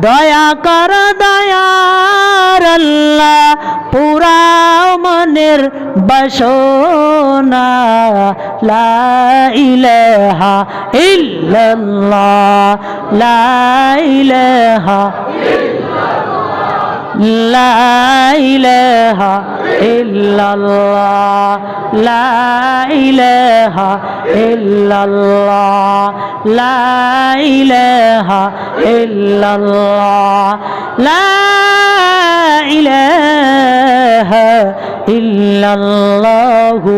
দয়া কর দয়ার আল্লাহ, পুরাও মনের বাসনা। লা ইলাহা ইল্লাল্লাহ, লা ইলাহা লা ইলাহা ইল্লাল্লাহ, লা ইলাহা ইল্লাল্লাহ, লা ইলাহা ইল্লাল্লাহ, লা ইলাহা ইল্লাল্লাহু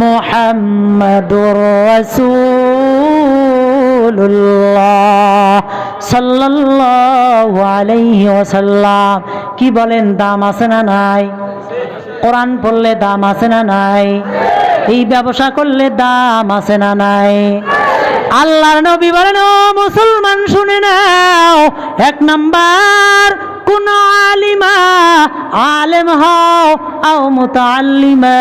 মুহাম্মাদুর রাসূলুল্লাহ সাল্লাল্লাহু আলাইহি ওয়াসাল্লাম। কি বলেন, দাম আছে না নাই? কোরআন পড়লে দাম আছে না নাই? এই ব্যবসা করলে দাম আছে না নাই? আল্লাহর নবী বলেন, ও মুসলমান শুনে নাও, এক নাম্বার কোন আলিমা আলেম হও, আও মুতাআল্লিমা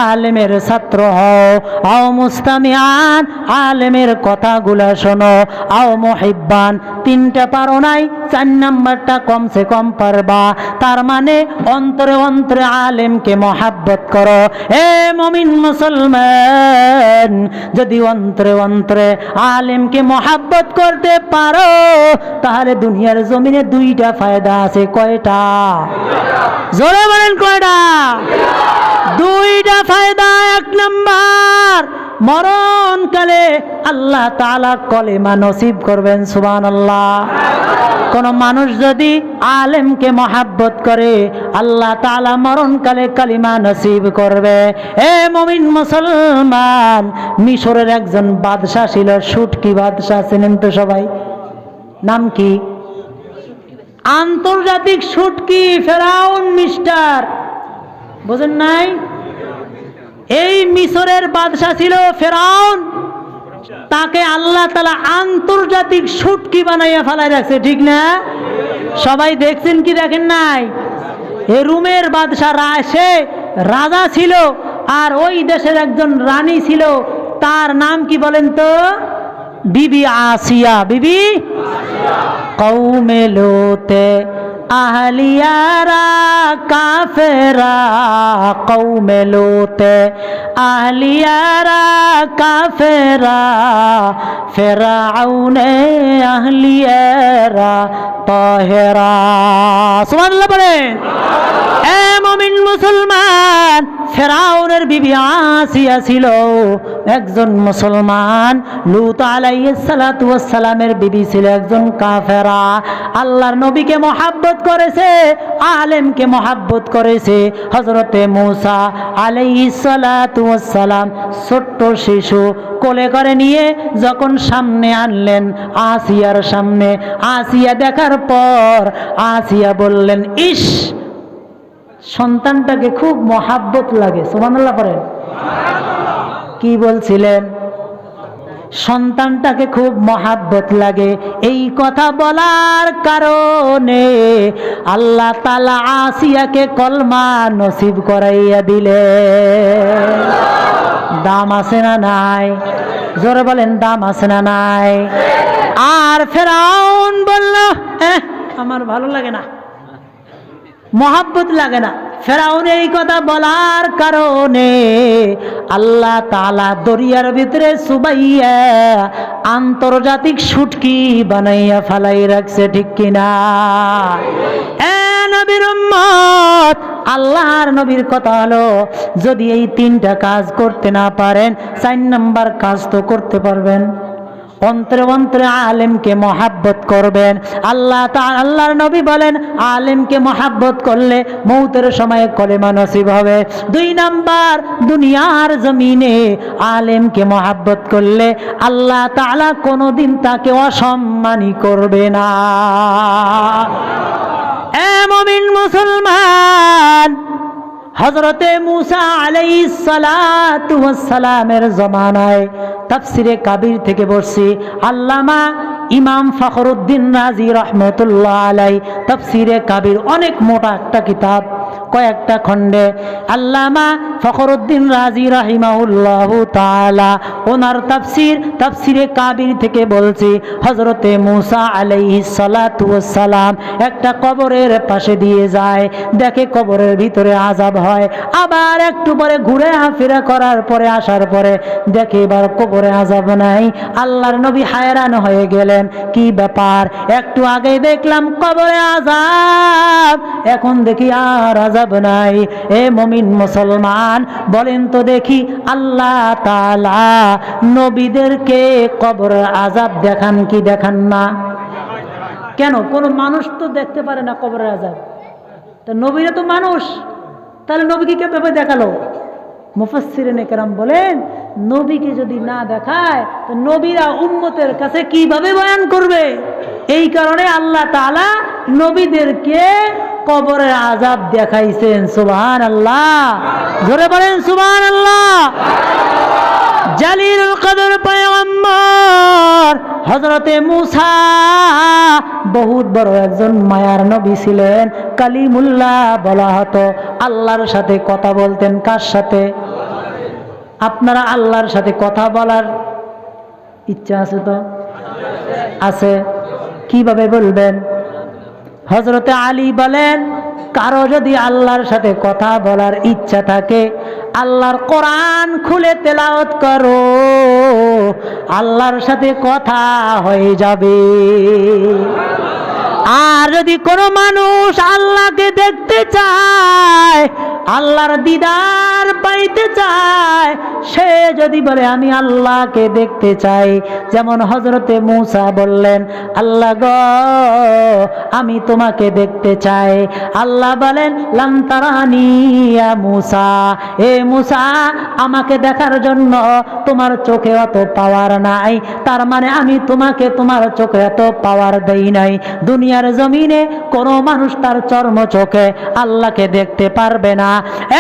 আলেমের ছাত্র হও, আও মুস্তামিআন আলেমের কথাগুলা শোনো, আও মুহিব্বান তিনটা পারো নাই, চার নাম্বারটা কমসে কম পারবা। তার মানে অন্তরে অন্তরে আলেমকে মহাব্বত করো। এ মুমিন মুসলমান, যদি অন্তরে অন্তরে আলেমকে মহাব্বত করতে পারো, তাহলে দুনিয়ার জমিনে দুইটা ফায়দা আছে। কয়টা? জোরে বলেন কয়টা? দুইটা ফায়দা। এক নাম্বার, মরণকালে আল্লাহ তাআলা কলেমা নসিব করবেন। সুবহানাল্লাহ। কোন মানুষ যদি আলেমকে মহাব্বত করে, আল্লাহ তাআলা মরণকালে কালিমা নসিব করবে। এ মুমিন মুসলমান, মিশরের একজন বাদশা ছিল, শুটকি বাদশা, চেনেন তো সবাই? নাম কি? আন্তর্জাতিক শুটকি, ফেরাউন মিস্টার, বুঝেন নাই? এই মিশরের বাদশা ছিল ফেরাউন, তাকে আল্লাহ তাআলা আন্তর্জাতিক শুটকি বানাইয়া ফেলাই রাখছে, ঠিক না? সবাই দেখছেন কি দেখেন নাই? এ রুমের বাদশা, সে রাজা ছিল, আর ওই দেশের একজন রানী ছিল, তার নাম কি বলেন তো? বিবি আসিয়া। বিবি কওমে লোতে আহলিয়ারা কাফেরা, কওমে লোতে আহলিয়ারা কাফেরা, ফেরাউনে আহলিয়ারা তাহেরা। সুবহানাল্লাহ বলেন। এ মুমিন মুসলমান, ফেরাউনের বিবি আসিয়া ছিল একজন মুসলমান, লূত আলাইহিস সালাতু ওয়াস সালামের বিবি ছিল একজন কাফেরা। আল্লাহর নবীকে মহাব্বত করেছে, আলেমকে মহাব্বত করেছে। হযরতে মূসা আলাইহিস সালাতু ওয়াস সালাম ছোট্ট শিশু কোলে করে নিয়ে যখন সামনে আনলেন আসিয়ার সামনে, আসিয়া দেখার পর আসিয়া বললেন, ইস, সন্তানটাকে খুব মহাব্বত লাগে। সুবহানাল্লাহ পড়েন। কি বলছিলেন? সন্তানটাকে খুব মহাব্বত লাগে। এই কথা বলার কারণে আল্লাহ তাআলা আসিয়াকে কলমা নসিব করাইয়া দিলে। দাম আছে না নাই? জোরে বলেন, দাম আছে না নাই? আর ফেরাউন বলল, আমার ভালো লাগে না, মহাব্বত লাগে না। ফেরাউনের এই কথা বলার কারণে আল্লাহ তাআলা দরিয়ার ভিতরে চুবাইয়া আন্তর্জাতিক শুটকি বানাইয়া ফালাই রাখছে, ঠিক কিনা? এ নবীর উম্মত, আল্লাহর নবীর কথা হলো, যদি এই তিনটা কাজ করতে না পারেন, 4 নাম্বার কাজ তো করতে পারবেন। অন্তরে অন্তরে আলেমকে মহাব্বত করবেন। আল্লাহর নবী বলেন, আলেমকে মহাব্বত করলে মৌতের সময় কলেমা নসিব হবে। 2 নাম্বার, দুনিয়ার জমিনে আলেমকে মহাব্বত করলে আল্লাহ তাআলা কোনোদিন তাকে অসম্মানী করবে না। এ মুমিন মুসলমান, হযরতে মূসা আলাইহিস সালাতু ওয়াস সালামের জমানায়, তাফসিরে কাবির থেকে বলছি, আল্লামা ইমাম ফখরুদ্দিন রাজি রহমতুল্লাহ আলাই তাফসিরে কাবির, অনেক মোটা একটা কিতাব, কয়েকটা খণ্ডে আল্লামা ফখরুদ্দিন রাজি রাহিমাহুল্লাহু তাআলা ওনার তাফসিরে কাবির থেকে বলছি, হযরতে মূসা আলাইহিস সালাতু ওয়াস সালাম একটা কবরের পাশে দিয়ে যায়, দেখে কবরের ভিতরে আযাব হয়, আবার একটু পরে ঘুরে ফিরে করার পরে আসার পরে দেখে এবার কবরে আযাব নাই। আল্লাহর নবী হায়রান হয়ে গেলেন, কি ব্যাপার, একটু আগে দেখলাম কবরে আযাব, এখন দেখি আর আযাব নাই। এ মুমিন মুসলমান, বলেন তো দেখি আল্লাহ তাআলা নবীদেরকে কবরের আযাব দেখান কি দেখান না? কেন? কোন মানুষ তো দেখতে পারে না কবরের আযাব, তা নবীরা তো মানুষ, তাহলে নবীকে কিভাবে দেখালো? মুফাসসিরিনে কেরাম বলেন, নবীকে যদি না দেখায় তো নবীরা উম্মতের কাছে কিভাবে বয়ান করবে? এই কারণে আল্লাহ তাআলা নবীদেরকে কবরের আযাব দেখাইছেন। সুবহানাল্লাহ, জোরে বলেন সুবহানাল্লাহ। জালিলুল কদর পয়গম্বর হযরতে মূসা বহুত বড় একজন মায়ার নবী ছিলেন, কালিমুল্লাহ বলা হতো। আল্লাহর সাথে কথা বলতেন। কার সাথে? আপনারা আল্লাহর সাথে কথা বলার ইচ্ছা আছে তো? আছে। কিভাবে বলবেন? হযরতে আলী বলেন, কারো যদি আল্লাহর সাথে কথা বলার ইচ্ছা থাকে, আল্লাহর কোরআন খুলে তেলাওয়াত করো, আল্লাহর সাথে কথা হয়ে যাবে। আর যদি কোনো মানুষ আল্লাহকে দেখতে চায়, আল্লাহর দিদার পাইতে চায়, সে যদি বলে আমি আল্লাহকে দেখতে চাই, যেমন হযরতে মূসা বললেন, আল্লাহ গো আমি তোমাকে দেখতে চাই। আল্লাহ বলেন, লান তারানি ইয়া মূসা, এ মূসা আমাকে দেখার জন্য তোমার চোখে অত পাওয়ার নাই, তার মানে আমি তোমাকে তোমার চোখে এত পাওয়ার দেই নাই। দুনিয়ার জমিনে কোনো মানুষ তার চর্ম চোখে আল্লাহকে দেখতে পারবে না।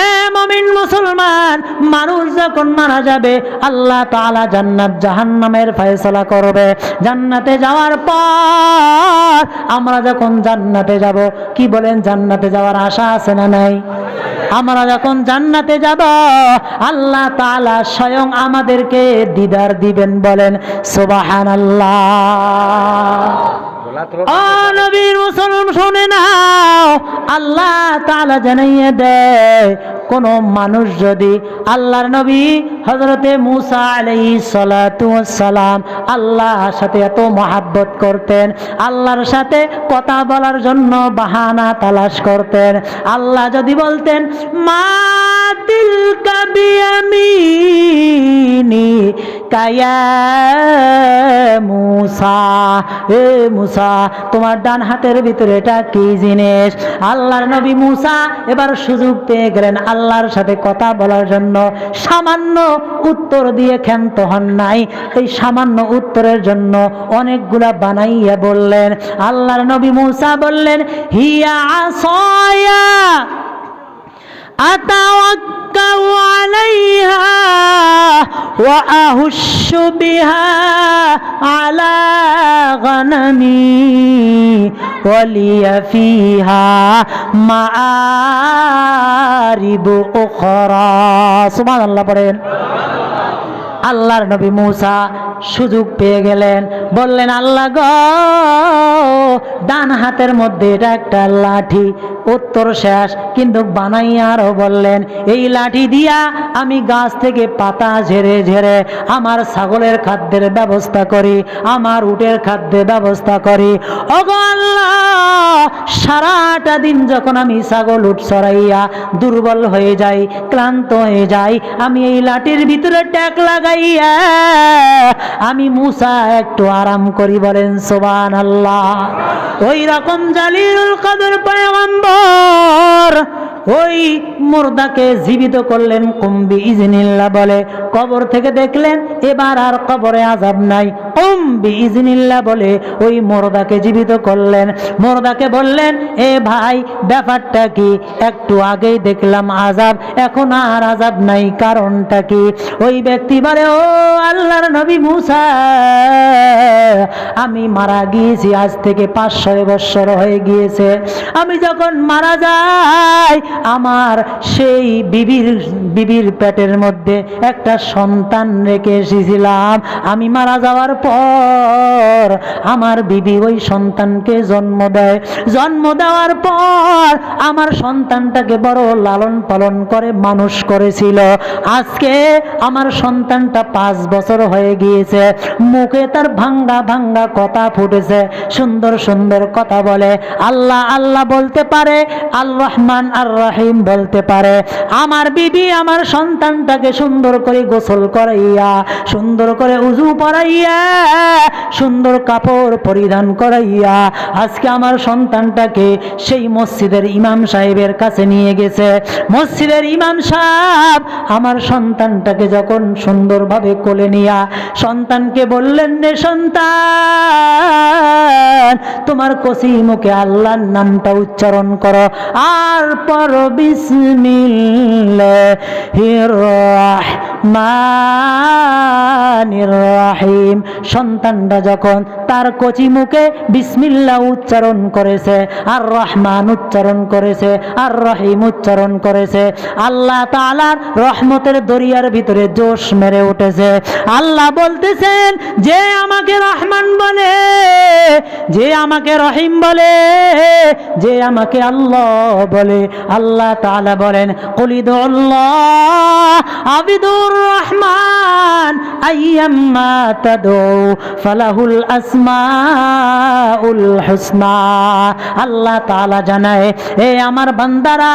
এ মুমিন মুসলমান, মানুষ যখন মারা যাবে আল্লাহ তাআলা জান্নাত জাহান্নামের ফয়সালা করবে। জান্নাতে যাওয়ার পর আমরা যখন জান্নাতে যাব, কি বলেন, জান্নাতে যাওয়ার আশা আছে না নাই? আমরা যখন জান্নাতে যাব আল্লাহ তাআলা স্বয়ং আমাদেরকে দিদার দিবেন। বলেন সুবহানাল্লাহ। ও নবীর মুসলমান শুনে নাও, আল্লাহ তাআলা জানাইয়ে দেয়, কোন মানুষ যদি আল্লাহর নবী হযরতে মূসা আলাইহিস সালাতু ওয়াস সালাম আল্লাহর সাথে এত মহব্বত করতেন, আল্লাহর সাথে কথা বলার জন্য বাহানা তালাশ করতেন। আল্লাহ যদি বলতেন, মা তিলকা বিয়ামিনি কায়া মূসা, এ মূসা তোমার ডান হাতের ভিতরে এটা কি জিনিস? আল্লাহর নবী মূসা এবার সুযোগ পেয়ে গেলেন আল্লাহর সাথে কথা বলার জন্য। সামান্য উত্তর দিয়ে ক্ষান্ত হন নাই, এই সামান্য উত্তরের জন্য অনেকগুলা বানাইয়া বললেন। আল্লাহর নবী মূসা বললেন, হিয়া আসায়া আতাওয়াক্কাউ আলাইহা ওয়া আহুশু বিহা আলা গানামি ওয়া লিয়া ফিহা মাআরিবু উখরা। সুবহানাল্লাহ পড়েন। আল্লাহর নবী মূসা সুযোগ পেয়ে গেলেন, বললেন, আল্লাহ গো ডান হাতের মধ্যে এটা একটা লাঠি। উত্তর শেষ, কিন্তু বানাইয়া আরো বললেন, এই লাঠি দিয়া আমি গাছ থেকে পাতা ঝেড়ে ঝেড়ে আমার ছাগলের খাদ্যের ব্যবস্থা করি, আমার উটের খাদ্যের ব্যবস্থা করি। ওগো আল্লাহ, সারাটা দিন যখন আমি ছাগল উট চড়াইয়া দুর্বল হয়ে যাই, ক্লান্ত হয়ে যাই, আমি এই লাঠির ভিতরে ট্যাক লাগাইয়া আমি মূসা একটু আরাম করি। বলেন সুবহানাল্লাহ। ওই রকম জালিলুল কদর পয়গম্বর ওই মুর্দাকে জীবিত করলেন কুম্বি ইজনিল্লাহ বলে, কবর থেকে দেখলেন এবার আর কবরে আযাব নাই। ও বিইজনিল্লাহ বলে ওই মুর্দাকে জীবিত করলেন। মুর্দাকে বললেন, এ ভাই ব্যাপারটা কি? একটু আগেই দেখলাম আযাব, এখন আর আযাব নাই, কারণটা কি? ওই ব্যক্তি বলে, ও আল্লাহর নবী মুসা, আমি মারা গিয়েছি আজ থেকে 500 বছর হয়ে গিয়েছে। আমি যখন মারা যাই আমার সেই বিবির পেটের মধ্যে একটা সন্তান রেখে এসেছিলাম। আমি মারা যাওয়ার পর আমার বিবি ওই সন্তানকে জন্ম দেয়। জন্ম দেওয়ার পর আমার সন্তানটাকে বড় লালন পালন করে মানুষ করেছিল। আজকে আমার সন্তানটা 5 বছর হয়ে গিয়েছে, মুখে তার ভাঙ্গা ভাঙ্গা কথা ফুটেছে, সুন্দর সুন্দর কথা বলে, আল্লাহ আল্লাহ বলতে পারে, আর রহমান আর রহিম বলতে পারে। আমার বিবি আমার সন্তানটাকে সুন্দর করে গোসল করাইয়া, সুন্দর করে উযু পরাইয়া, সুন্দর কাপড় পরিধান করাইয়া আজকে আমার সন্তানটাকে সেই মসজিদের ইমাম সাহেবের কাছে নিয়ে গেছে। মসজিদের ইমাম সাহেব আমার সন্তানটাকে যখন সুন্দরভাবে কোলে নিয়া সন্তানকে বললেন, রে সন্তান, তোমার কসি মুখে আল্লাহর নামটা উচ্চারণ করো, আর পর বিসমিল্লাহির রাহমানির রাহিম। সন্তানটা যখন তার কচি মুখে বিসমিল্লাহ উচ্চারণ করেছে, আর রহমান উচ্চারণ করেছে, আর রহিম উচ্চারণ করেছে, আল্লাহ তাআলার রহমতের দরিয়ার ভিতরে জোশ মেরে উঠেছে। আল্লাহ বলতেছেন, যে আমাকে রহমান বলে, যে আমাকে রহিম বলে, যে আমাকে আল্লাহ বলে, আল্লাহ তাআলা বলেন, কুলিদুল্লাহ আবিদুর রহমান আইয়াম্মা তাদউ ফালাহুল আসমাউল হুসনা। আল্লাহ তাআলা জানায়, এ আমার বান্দারা,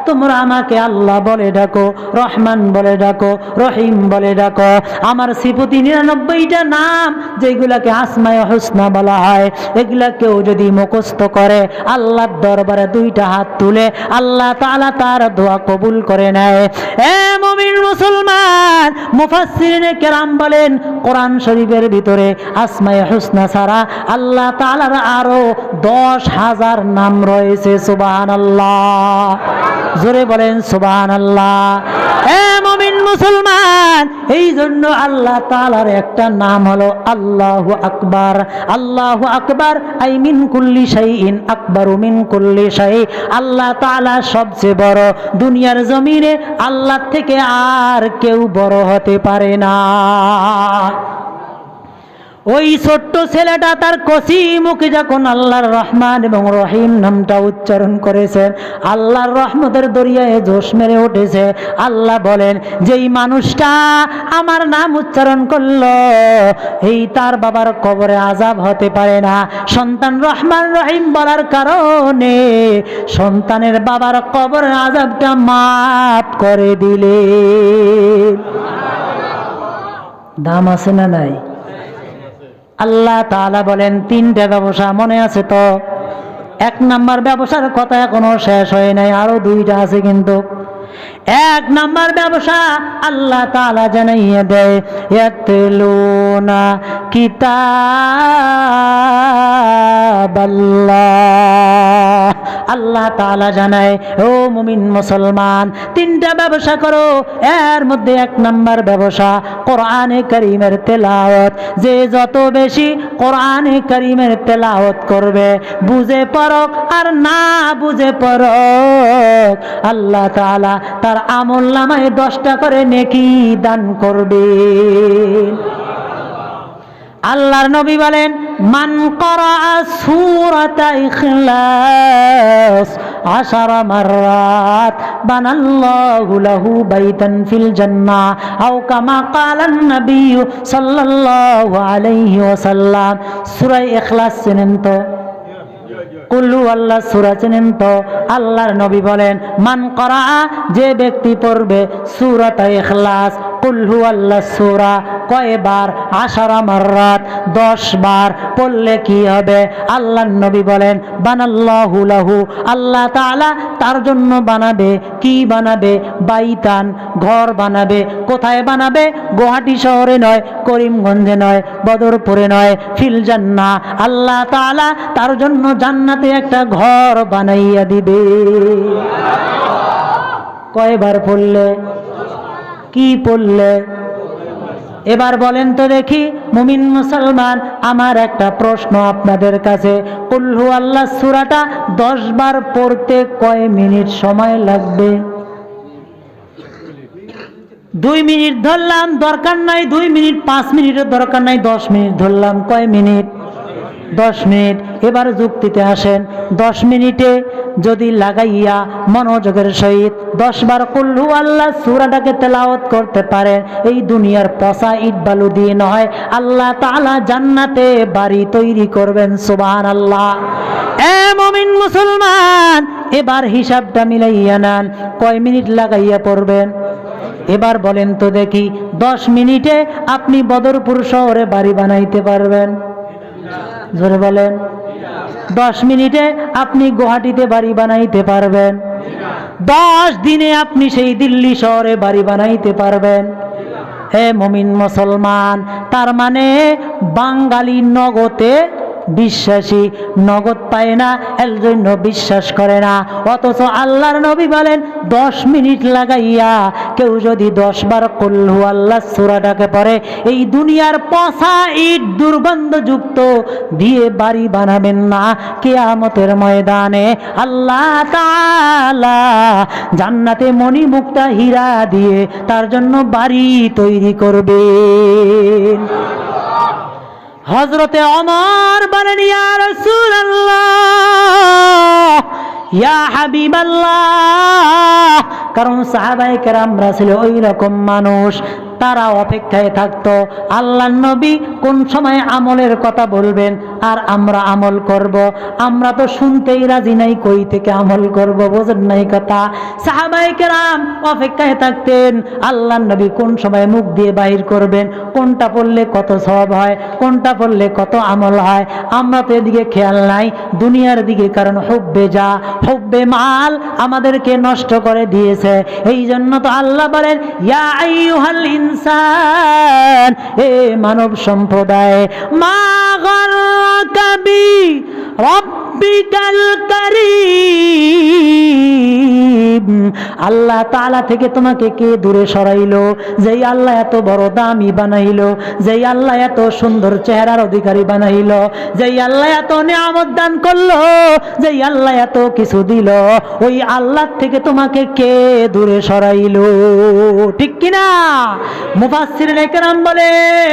তোমরা আমাকে আল্লাহ বলে ডাকো, রহমান বলে ডাকো, রহিম বলে ডাকো। আমার সিফতি 99টা নাম যেগুলাকে আসমায়ে হুসনা বলা হয়, এগুলা কেউ যদি মুখস্থ করে আল্লাহর দরবারে 2টা হাত তুলে আল্লাহ তাআলা তার দোয়া কবুল করে নেয়। এ মুমিন মুসলমান, মুফাসসিরিনে কেরাম বলেন, কোরআন শরীফের ভিতরে আসমায়ে হুসনা ছাড়া আল্লাহ তাআলার আরো 10,000 নাম রয়েছে। সুবহানাল্লাহ, জোরে বলেন সুবহানাল্লাহ। এ মুমিন মুসলমান, এই জন্য আল্লাহ তাআলার একটা নাম হলো আল্লাহু আকবার। আল্লাহু আকবার আই মিন কুল্লি শাইইন আকবারু মিন কুল্লি শাই। আল্লাহ তাআলা সবচেয়ে বড়, দুনিয়ার জমিনে আল্লাহ থেকে আর কেউ বড় হতে পারে না। ওই ছোট্ট ছেলেটা তার কচি মুখে যখন আল্লাহর রহমান এবং রহিম নামটা উচ্চারণ করেছেন, আল্লাহর রহমতের দরিয়ায় জোশ মেরে উঠেছে। আল্লাহ বলেন, যেই মানুষটা আমার নাম উচ্চারণ করলো, এই তার বাবার কবরে আযাব হতে পারে না। সন্তান রহমান রহিম বলার কারণে সন্তানের বাবার কবরের আযাবটা মাফ করে দিলে। দাম আছে না নাই? আল্লাহ তাআলা বলেন, 3টা ব্যবসা মনে আছে তো? 1 নাম্বার ব্যবসার কথা এখনো শেষ হয় নাই, আরো 2টা আছে। কিন্তু 1 নাম্বার ব্যবসা আল্লাহ তাআলা জানাইয়ে দেয়, ইয়াতলুনা কিতাবাল্লাহ। আল্লাহ তাআলা জানায়, ও মুমিন মুসলমান, 3টা ব্যবসা করো। এর মধ্যে 1 নাম্বার ব্যবসা কোরআনে কারীমের তেলাওয়াত। যে যত বেশি কোরআনে কারীমের তেলাওয়াত করবে, বুঝে পড়ক আর না বুঝে পড়ক, আল্লাহ তাআলা তার আমলনামায় 10টা করে নেকি দান করবে। আল্লাহর নবী বলেন, মান ক্বারা সূরাতা ইখলাস 10 মাররাত বানাল্লাহু লাহু বাইতান ফিল জান্নাহ আও কামা ক্বালান নবী সাল্লাল্লাহু আলাইহি ওয়াসাল্লাম। সূরা ইখলাস চেনেন তো? কুল্লু আল্লাহ সূরা চেনেন তো? আল্লাহর নবী বলেন, মান ক্বারা, যে ব্যক্তি পড়বে সূরাত ইখলাস কুল হুয়াল্লাহ সূরা কয়বার? 10 মাররাত, 10 বার পড়লে কি হবে? আল্লাহর নবী বলেন বানাল্লাহু লাহু, আল্লাহ তাআলা তার জন্য বানাবে কি বানাবে? বাইতান, ঘর বানাবে। কোথায় বানাবে? গুয়াহাটি শহরে নয়, করিমগঞ্জে নয়, বদরপুরে নয়, ফিল জান্নাহ। আল্লাহ তাআলা তার জন্য জান্নাতে একটা ঘর বানাইয়া দিবে। কয়বার পড়লে? কি পড়লে? এবার বলেন তো দেখি মুমিন মুসলমান, আমার একটা প্রশ্ন আপনাদের কাছে, কুল হুয়াল্লাহ সূরাটা 10 বার পড়তে কয় মিনিট সময় লাগবে? 2 মিনিট ধরলাম, দরকার নাই 2 মিনিট, 5 মিনিটের দরকার নাই, 10 মিনিট ধরলাম, কয় মিনিট? 10 মিনিট। এবার যুক্তিতে আসেন, 10 মিনিটে যদি লাগাইয়া মনোযোগের সহিত 10 বার কুল হুয়াল্লাহ সূরাটাকে তেলাওয়াত করতে পারেন, এই দুনিয়ার পচা ইট বালু দিয়ে নয়, আল্লাহ তাআলা জান্নাতে বাড়ি তৈরি করবেন। সুবহানাল্লাহ। এ মুমিন মুসলমান, এবার হিসাবটা মিলাইয়া নেন, কয় মিনিট লাগাইয়া পড়বেন? এবার বলেন তো দেখি 10 মিনিটে আপনি বদরপুর শহরে বাড়ি বানাইতে পারবেন? জোরে বলেন। 10 মিনিটে আপনি গুয়াহাটিতে বাড়ি বানাইতে পারবেন? 10 দিনে আপনি সেই দিল্লি শহরে বাড়ি বানাইতে পারবেন? হে মুমিন মুসলমান, তার মানে বাঙালি নগদে বিশ্বাসী, নগদ পায় না, এর জন্য বিশ্বাস করে না। অথচ আল্লাহর নবী বলেন 10 মিনিট লাগাইয়া কেউ যদি 10 বার কুল হুয়াল্লাহ সূরাটাকে পড়ে, এই দুনিয়ার পচা ইট দুর্গন্ধযুক্ত দিয়ে বাড়ি বানাবেন না, কিয়ামতের ময়দানে আল্লাহ তাআলা জান্নাতে মণিমুক্তা হীরা দিয়ে তার জন্য বাড়ি তৈরি করবেন। হযরতে ওমর বলেন ইয়া রাসূলুল্লাহ, ইয়া হাবিবাল্লাহ, কারণ সাহাবায়ে কেরামরা ছিল ওই রকম মানুষ, তারা অপেক্ষায় থাকতো আল্লাহর নবী কোন সময় আমলের কথা বলবেন আর আমরা আমল করব। আমরা তো শুনতেই রাজি নাই, কই থেকে আমল করব, বোঝেন নাই কথা। সাহাবায়ে কেরাম অপেক্ষায় থাকতেন আল্লাহর নবী কোন সময় মুখ দিয়ে বাহির করবেন, কোনটা পড়লে কত সওয়াব হয়, কোনটা পড়লে কত আমল হয়। আমরা তো এদিকে খেয়াল নাই, দুনিয়ার দিকে, কারণ হুব্বে যা, হুব্বে মাল আমাদেরকে নষ্ট করে দিয়েছে। এই জন্য তো আল্লাহ বলেন ইয়া আইয়ুহাল ইনসান, এ মানব সম্প্রদায়, মা গাররাকা বি রাব্বিকাল কারীম, আল্লাহ তাআলা থেকে তোমাকে কে দূরে সরাইলো? যেই আল্লাহ এত বড় দামি বানাইলো, যেই আল্লাহ এত সুন্দর চেহারার অধিকারী বানাইলো, যেই আল্লাহ এত নিয়ামত দান করলো, যেই আল্লাহ এত কিছু দিল, ওই আল্লাহ থেকে তোমাকে কে দূরে সরাইলো? ঠিক কিনা? মুফাসসিরিনে কেরাম বলেন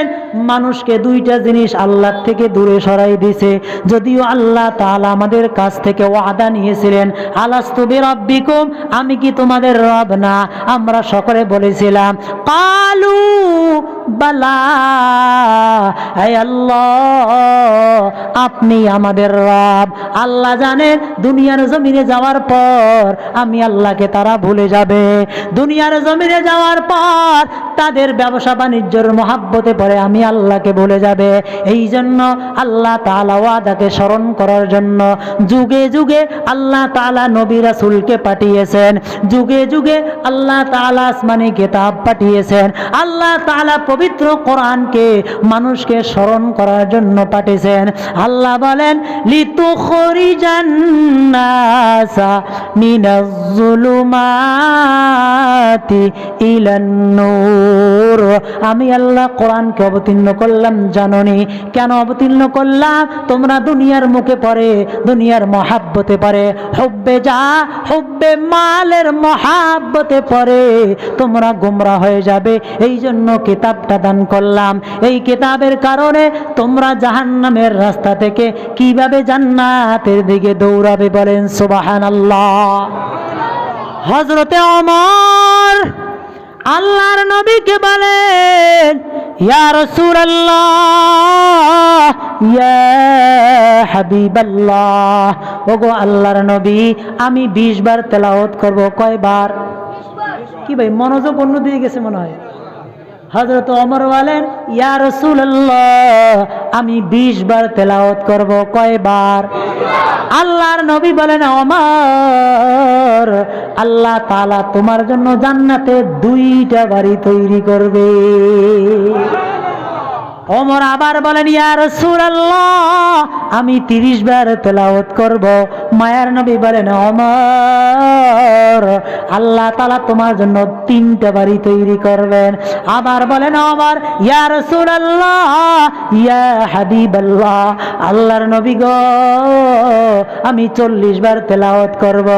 মানুষকে 2টা জিনিস আল্লাহ থেকে দূরে সরাই দিয়েছে। যদিও আল্লাহ তাআলা আমাদের কাছ থেকে ওয়াদা নিয়েছিলেন আলাস্তু বিরাব্বিকুম, আমি কি তোমাদের রব না? আমরা সকলে বলেছিলাম কালু বালা, হে আল্লাহ আপনি আমাদের রব। আল্লাহ জানেন দুনিয়ার জমিনে যাওয়ার পর আমি আল্লাহকে তারা ভুলে যাবে। দুনিয়ার জমিনে যাওয়ার পর তাদের ব্যবসা বাণিজ্যের মহাব্বতে পড়ে আমি আল্লাহকে ভুলে যাবে। এই জন্য আল্লাহ তাআলা ওয়াদাকে স্মরণ করার জন্য যুগে যুগে আল্লাহ তাআলা নবী রাসূলকে পাঠিয়েছেন, যুগে যুগে আল্লাহ তাআলা আসমানি কিতাব পাঠিয়েছেন, আল্লাহ তাআলা পবিত্র কোরআনকে মানুষকে স্মরণ করার জন্য পাঠিয়েছেন। আল্লাহ বলেন লিতুখরিজান নাসা মিনাজ যুলুমাতি ইলান নূর, আমি আল্লাহ কোরআনকে অবতীর্ণ করলাম জানোনি? কেন অবতীর্ণ করলাম? তোমরা দুনিয়ার মুখে পড়ে, দুনিয়ার মহাব্বতে পড়ে, হুব্বে যা, হুব্বে মালের মহাব্বতে পড়ে তোমরা গোমরা হয়ে যাবে। এই জন্য কিতাবটা দান করলাম। এই কিতাবের কারণে তোমরা জাহান্নামের রাস্তা থেকে কিভাবে জান্নাতের দিকে দৌড়াবে, বলেন সুবহানাল্লাহ। হযরতে ওমর আল্লাহর নবীকে বলেন ইয়া রাসূলুল্লাহ, ইয়া হাবিবাল্লাহ, ওগো আল্লাহর নবী আমি 20 বার তেলাওয়াত করব। কয়বার? কি ভাই মনোযোগ অন্য দিকে গেছে মনে হয়। হযরত ওমর বলেন, ইয়া রাসূলুল্লাহ, আমি 20 বার তেলাওয়াত করব। কয়বার? আল্লাহর নবী বলেন, ওমর, আল্লাহ তাআলা তোমার জন্য জান্নাতে 2টা বাড়ি তৈরি করবে। ওমর আবার বলেন, ইয়া রাসূলুল্লাহ, আমি 30 বার তেলাওয়াত করব। মায়ার নবী বলেন, ওমর, আল্লাহ তাআলা তোমার জন্য 3টা বাড়ি তৈরি করবেন। আবার বলেন ওমর, ইয়া রাসূলুল্লাহ, ইয়া হাবিবাল্লাহ, আল্লাহর নবী গো, আমি 40 বার তেলাওয়াত করব।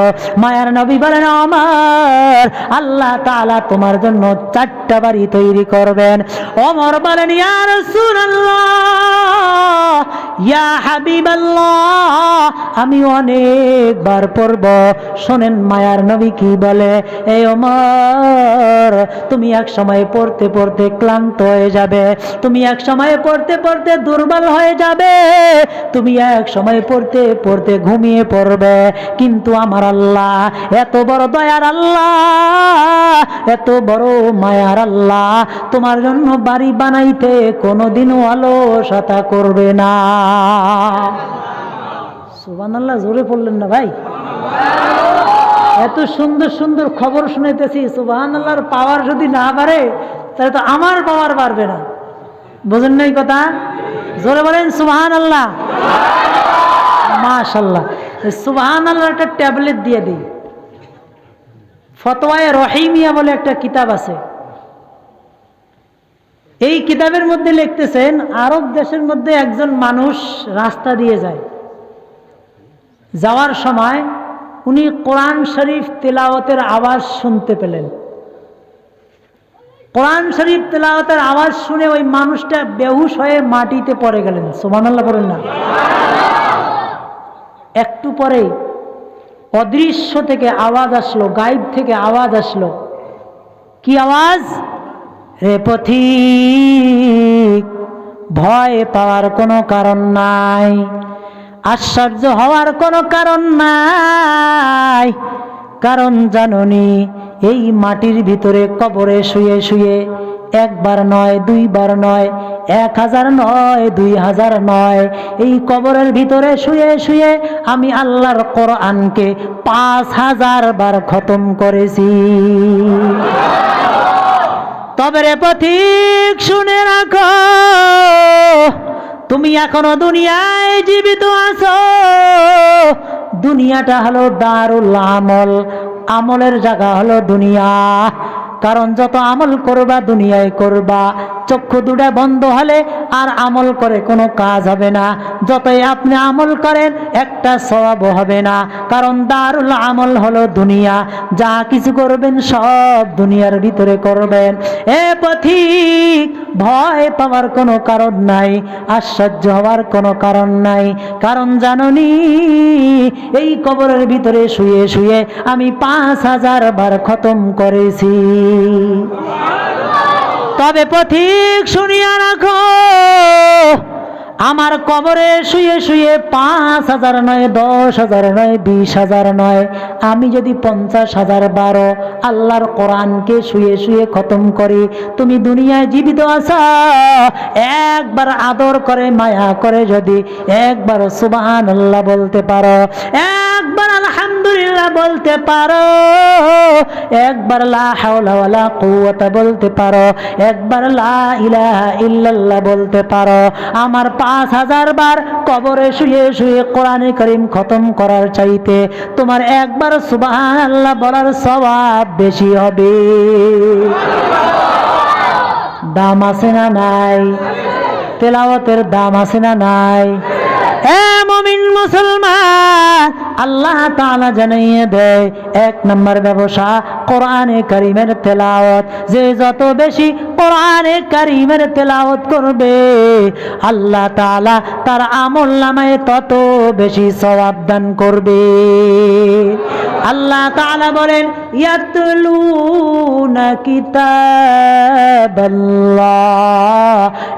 মায়ার নবী বলেন, ওমর, আল্লাহ তাআলা তোমার জন্য 4টা বাড়ি তৈরি করবেন। ওমর বলেন, ইয়া রাসূলুল্লাহ, ইয়া হাবিবাল্লাহ, আমি অনেকবার পড়ব। শোনেন মায়ার নবী কি বলে, এই ওমর, তুমি এক সময় পড়তে পড়তে ক্লান্ত হয়ে যাবে, তুমি এক সময় পড়তে পড়তে দুর্বল হয়ে যাবে, তুমি এক সময় পড়তে পড়তে ঘুমিয়ে পড়বে, কিন্তু আমার আল্লাহ এত বড় দয়ার আল্লাহ, এত বড় মায়ার আল্লাহ, তোমার জন্য বাড়ি বানাইতে কোনোদিনও অলসতা করবে না। সুবহানাল্লাহ, জোরে পড়লেন না ভাই? এত সুন্দর সুন্দর খবর শুনাইতেছি, সুবহানাল্লাহর পাওয়ার যদি না বাড়ে তাহলে তো আমার পাওয়ার বাড়বে না। বুঝেন নাই কথা? জোরে বলেন সুবহানাল্লাহ। মাশাআল্লাহ, সুবহানাল্লাহ একটা ট্যাবলেট দিয়ে দিই। ফতোয়ায়ে রহিমিয়া বলে একটা কিতাব আছে, এই কিতাবের মধ্যে লিখতেছেন, আরব দেশের মধ্যে একজন মানুষ রাস্তা দিয়ে যায়, যাওয়ার সময় উনি কোরআন শরীফ তেলাওয়াতের আওয়াজ শুনতে পেলেন। কোরআন শরীফ তেলাওয়াতের আওয়াজ শুনে ওই মানুষটা বেহুশ হয়ে মাটিতে পড়ে গেলেন। সুবহানাল্লাহ বলেন না? একটু পরেই অদৃশ্য থেকে আওয়াজ আসলো, গায়েব থেকে আওয়াজ আসলো। কি আওয়াজ? রে পথিক, ভয় পাওয়ার কোনো কারণ নাই, আশ্চর্য হওয়ার কোনো কারণ নাই, কারণ জাননি এই মাটির ভিতরে কবরে শুয়ে শুয়ে একবার নয়, 2 বার নয়, 1000 নয়, 2000 নয়, এই কবরের ভিতরে শুয়ে শুয়ে আমি আল্লাহর কোরআনকে 5000 বার খতম করেছি। তবে রে পথিক, শুনে রাখো, তুমি এখনো দুনিয়ায় জীবিত আছো। দুনিয়াটা হলো দারুল আমল, আমলের জায়গা হলো দুনিয়া। কারণ যত আমল করবা দুনিয়ায় করবা, চক্ষু দুটা বন্ধ হলে আর আমল করে কোনো কাজ হবে না। যতই আপনি আমল করেন একটা সওয়াব হবে না, কারণ দারুল আমল হলো দুনিয়া। যা কিছু করবেন সব দুনিয়ার ভিতরে করবেন। এ পথিক, ভয় পাওয়ার কোনো কারণ নাই, আশ্চর্য হওয়ার কোনো কারণ নাই, কারণ জাননি এই কবরের ভিতরে শুয়ে শুয়ে আমি 5000 বার খতম করেছি। তবে পথিক, শুনিয়া রাখো, আমার কবরে শুয়ে শুয়ে 5000 নয়, 10,000 নয়, 20,000 নয়, আমি যদি 50,000 বারো আল্লাহর কোরআনকে শুয়ে শুয়ে খতম করি, তুমি দুনিয়ায় জীবিত আছো, একবার আদর করে মায়া করে যদি একবার সুবহানাল্লাহ বলতে পারো, একবার আলহামদুলিল্লাহ বলতে পারো, একবার লা হাওলা ওয়ালা কুওয়াতা বলতে পারো, একবার লা ইলাহা ইল্লাল্লাহ বলতে পারো, আমার 5000 বার কবরে শুয়ে শুয়ে কোরআনে কারীম খতম করার চাইতে তোমার একবার সুবহানাল্লাহ বলার সওয়াব বেশি হবে। দাম আছে না নাই? তেলাওয়াতের দাম আছে না নাই? হে মুমিন মুসলমান, আল্লাহ তাআলা জানিয়ে দেয় 1 নম্বর ব্যবসা কোরআনে কারীমের তেলাওয়াত। যে যত বেশি কোরআনে কারীমের তেলাওয়াত করবে আল্লাহ তাআলা তার আমলনামায় তত বেশি সওয়াব দান করবে। আল্লাহ তাআলা বলেন, ইয়াতলুনা কিতাবাল্লাহ।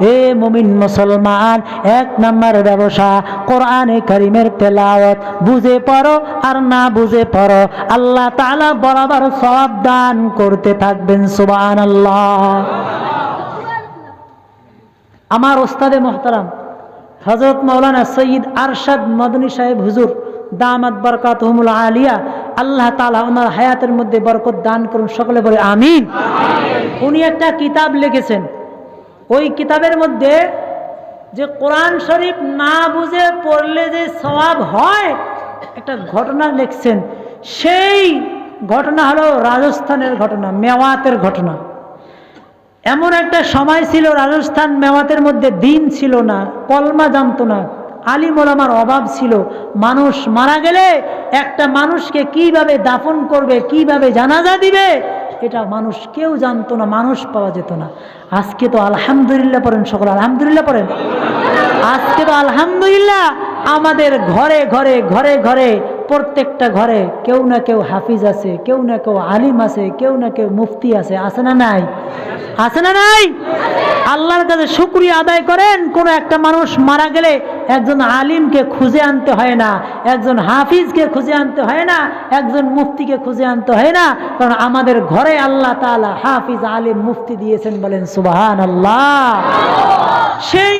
হে মুমিন মুসলমান, 1 নম্বর ব্যবসা কোরআনে কারীমের তেলাওয়াত। বুঝে পড়ো আর না বুঝে পড়ো, আল্লাহ তাআলা বরাবর সওয়াব দান করতে থাকবেন। সুবহানাল্লাহ। আমার ওস্তাদে মোহতারাম হযরত মাওলানা সৈয়দ আরশাদ মদনী সাহেব হুজুর দামাত বরকাতুহুমুল আলিয়া, আল্লাহ তাআলা ওনার হায়াতের মধ্যে বরকত দান করুন, সকলে বলে আমিন। উনি একটা কিতাব লিখেছেন, ওই কিতাবের মধ্যে যে কোরআন শরীফ না বুঝে পড়লে যে সওয়াব হয় একটা ঘটনা লিখছেন। সেই ঘটনা হলো রাজস্থানের ঘটনা, মেওয়াতের ঘটনা। এমন একটা সময় ছিল রাজস্থান মেওয়াতের মধ্যে দিন ছিল না, কলমা জানতো না, আলিম ওলামার অভাব ছিল। মানুষ মারা গেলে একটা মানুষকে কিভাবে দাফন করবে, কিভাবে জানাজা দিবে, এটা মানুষ কেউ জানতো না, মানুষ পাওয়া যেত না। আজকে তো আলহামদুলিল্লাহ পড়েন, সকল আলহামদুলিল্লাহ পড়েন। আজকে তো আলহামদুলিল্লাহ আমাদের ঘরে ঘরে ঘরে ঘরে প্রত্যেকটা ঘরে কেউ না কেউ হাফিজ আছে, কেউ না কেউ আলিম আছে, কেউ না কেউ মুফতি আছে। আছে না নাই? আছে না নাই? আল্লাহর কাছে শুকরিয়া আদায় করেন, কোন একটা মানুষ মারা গেলে একজন আলিমকে খুঁজে আনতে হয় না, একজন হাফিজকে খুঁজে আনতে হয় না, একজন মুফতিকে খুঁজে আনতে হয় না, কারণ আমাদের ঘরে আল্লাহ তাআলা হাফিজ আলিম মুফতি দিয়েছেন। বলেন সুবহানাল্লাহ। সেই